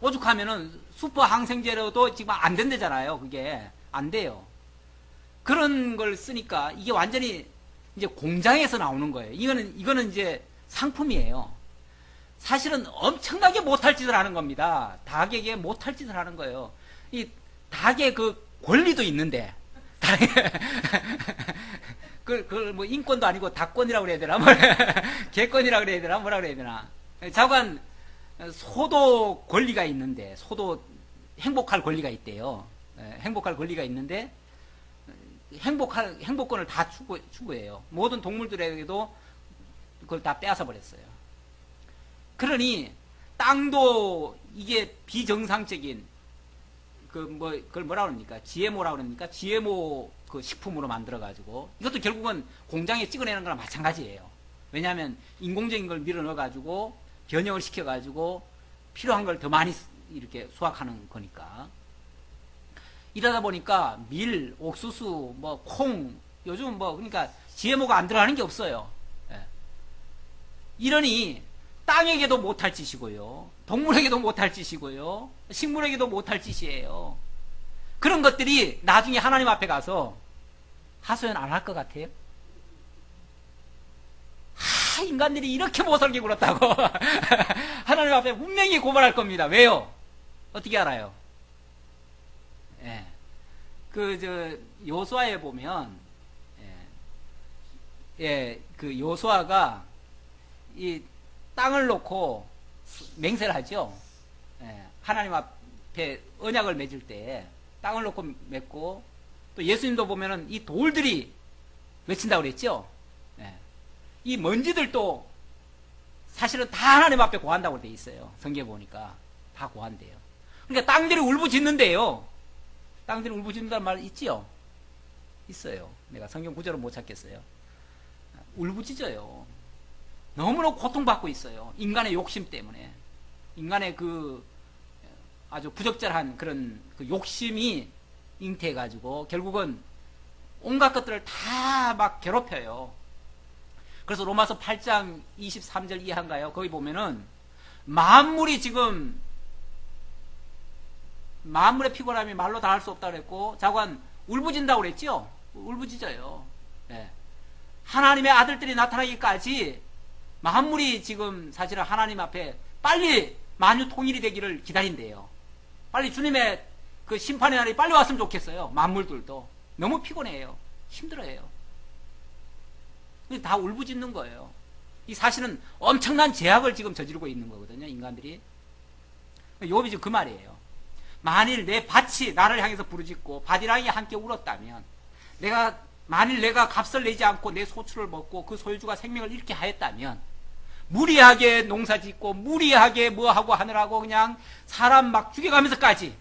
오죽하면은 슈퍼 항생제로도 지금 안 된대잖아요. 그게 안 돼요. 그런 걸 쓰니까 이게 완전히 이제 공장에서 나오는 거예요. 이거는 이제 상품이에요. 사실은 엄청나게 못할 짓을 하는 겁니다. 닭에게 못할 짓을 하는 거예요. 이 닭의 그 권리도 있는데, 그걸 뭐 인권도 아니고 닭권이라고 그래야 되나? 개권이라고 그래야 되나? 뭐라 그래야 되나? 자관, 소도 권리가 있는데, 소도 행복할 권리가 있대요. 행복할 권리가 있는데, 행복권을 다 추구해요. 모든 동물들에게도 그걸 다 빼앗아 버렸어요. 그러니, 땅도 이게 비정상적인, 그걸 뭐라 그럽니까? GMO라고 그럽니까? GMO 그 식품으로 만들어가지고, 이것도 결국은 공장에 찍어내는 거랑 마찬가지예요. 왜냐하면 인공적인 걸 밀어 넣어가지고, 변형을 시켜가지고, 필요한 걸 더 많이 이렇게 수확하는 거니까. 이러다 보니까 밀, 옥수수, 뭐 콩, 요즘 뭐 그러니까 GMO가 안 들어가는 게 없어요. 예. 이러니 땅에게도 못할 짓이고요, 동물에게도 못할 짓이고요, 식물에게도 못할 짓이에요. 그런 것들이 나중에 하나님 앞에 가서 하소연 안 할 것 같아요? 인간들이 이렇게 못살게 굴었다고 하나님 앞에 분명히 고발할 겁니다. 왜요? 어떻게 알아요? 예. 요수아에 보면, 그 요수아가 이 땅을 놓고 맹세를 하죠. 하나님 앞 앞에 언약을 맺을 때 땅을 놓고 맺고, 또 예수님도 보면은 이 돌들이 외친다고 그랬죠. 예. 이 먼지들도 사실은 다 하나님 앞에 고한다고 돼 있어요. 성경에 보니까 다 고한대요. 그러니까 땅들이 울부짖는데요. 땅들이 울부짖는다는 말 있지요? 있어요. 내가 성경 구절을 못 찾겠어요. 울부짖어요. 너무나 고통받고 있어요. 인간의 욕심 때문에. 인간의 그 아주 부적절한 그런 그 욕심이 잉태해가지고 결국은 온갖 것들을 다 막 괴롭혀요. 그래서 로마서 8장 23절 이하인가요? 거기 보면은 만물이 지금 만물의 피곤함이 말로 다 할 수 없다고 그랬고, 자관 울부짖는다고 그랬죠? 울부짖어요. 네. 하나님의 아들들이 나타나기까지 만물이 지금 사실은 하나님 앞에 빨리 만유 통일이 되기를 기다린대요. 빨리 주님의 그 심판의 날이 빨리 왔으면 좋겠어요. 만물들도 너무 피곤해요. 힘들어요. 다 울부짖는 거예요. 이 사실은 엄청난 제약을 지금 저지르고 있는 거거든요, 인간들이. 욥이 지금 그 말이에요. 만일 내 밭이 나를 향해서 부르짖고 바디랑이 함께 울었다면, 만일 내가 값을 내지 않고 내 소출을 먹고 그 소유주가 생명을 잃게 하였다면, 무리하게 농사 짓고 무리하게 뭐하고 하느라고 그냥 사람 막 죽여가면서까지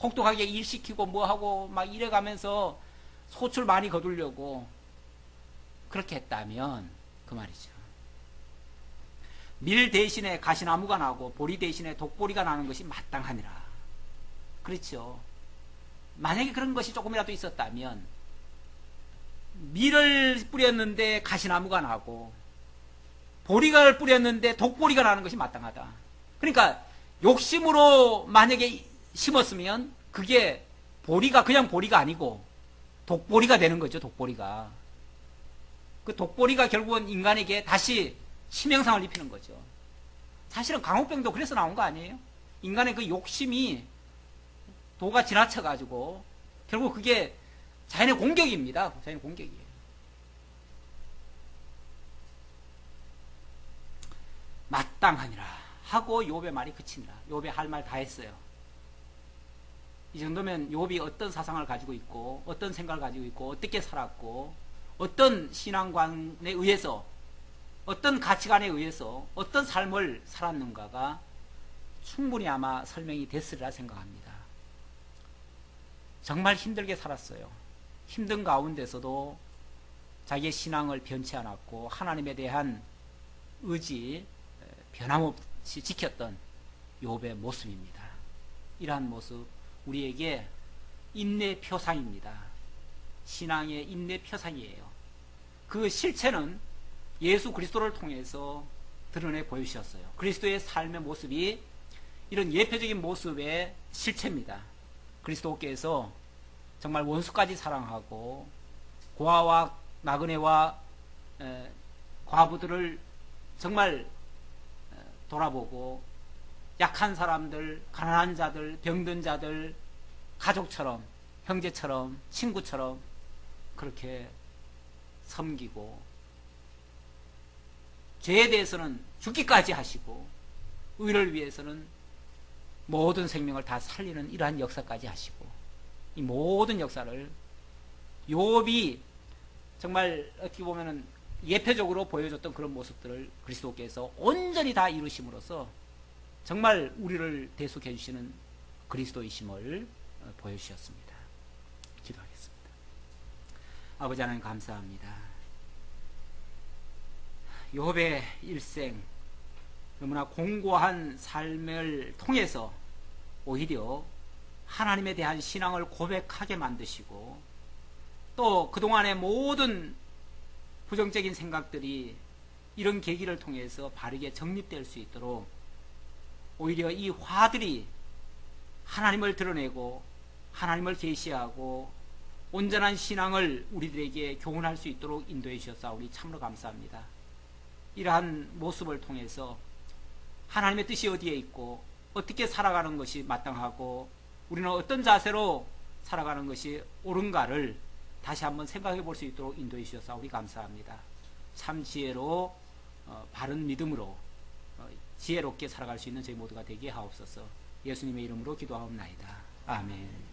혹독하게 일시키고 뭐하고 막 이래가면서 소출 많이 거두려고 그렇게 했다면, 그 말이죠. 밀 대신에 가시나무가 나고 보리 대신에 독보리가 나는 것이 마땅하니라. 그렇죠. 만약에 그런 것이 조금이라도 있었다면, 밀을 뿌렸는데 가시나무가 나고 보리가 뿌렸는데 독보리가 나는 것이 마땅하다. 그러니까 욕심으로 만약에 심었으면 그게 보리가 그냥 보리가 아니고 독보리가 되는 거죠. 독보리가. 그 독보리가 결국은 인간에게 다시 치명상을 입히는 거죠. 사실은 강옥병도 그래서 나온 거 아니에요? 인간의 그 욕심이 도가 지나쳐가지고 결국 그게 자연의 공격입니다. 자연의 공격이에요. 마땅하니라 하고 욥의 말이 그치니라. 욥이 할 말 다 했어요. 이 정도면 욥이 어떤 사상을 가지고 있고 어떤 생각을 가지고 있고 어떻게 살았고 어떤 신앙관에 의해서 어떤 가치관에 의해서 어떤 삶을 살았는가가 충분히 아마 설명이 됐으리라 생각합니다. 정말 힘들게 살았어요. 힘든 가운데서도 자기의 신앙을 변치 않았고 하나님에 대한 의지 변함없이 지켰던 욥의 모습입니다. 이러한 모습 우리에게 인내 표상입니다. 신앙의 인내 표상이에요. 그 실체는 예수 그리스도를 통해서 드러내 보여주셨어요. 그리스도의 삶의 모습이 이런 예표적인 모습의 실체입니다. 그리스도께서 정말 원수까지 사랑하고 고아와 나그네와 과부들을 정말 돌아보고 약한 사람들, 가난한 자들, 병든 자들 가족처럼, 형제처럼, 친구처럼 그렇게 섬기고 죄에 대해서는 죽기까지 하시고 의를 위해서는 모든 생명을 다 살리는 이러한 역사까지 하시고 이 모든 역사를 욥이 정말 어떻게 보면은 예표적으로 보여줬던 그런 모습들을 그리스도께서 온전히 다 이루심으로써 정말 우리를 대속해 주시는 그리스도이심을 보여주셨습니다. 기도하겠습니다. 아버지 하나님 감사합니다. 욥의 일생 너무나 공고한 삶을 통해서 오히려 하나님에 대한 신앙을 고백하게 만드시고 또 그동안의 모든 부정적인 생각들이 이런 계기를 통해서 바르게 정립될 수 있도록 오히려 이 화들이 하나님을 드러내고 하나님을 계시하고 온전한 신앙을 우리들에게 교훈할 수 있도록 인도해 주셨사오니 참으로 감사합니다. 이러한 모습을 통해서 하나님의 뜻이 어디에 있고 어떻게 살아가는 것이 마땅하고 우리는 어떤 자세로 살아가는 것이 옳은가를 다시 한번 생각해 볼 수 있도록 인도해 주셔서 우리 감사합니다. 참 지혜로 바른 믿음으로 지혜롭게 살아갈 수 있는 저희 모두가 되게 하옵소서. 예수님의 이름으로 기도하옵나이다. 아멘.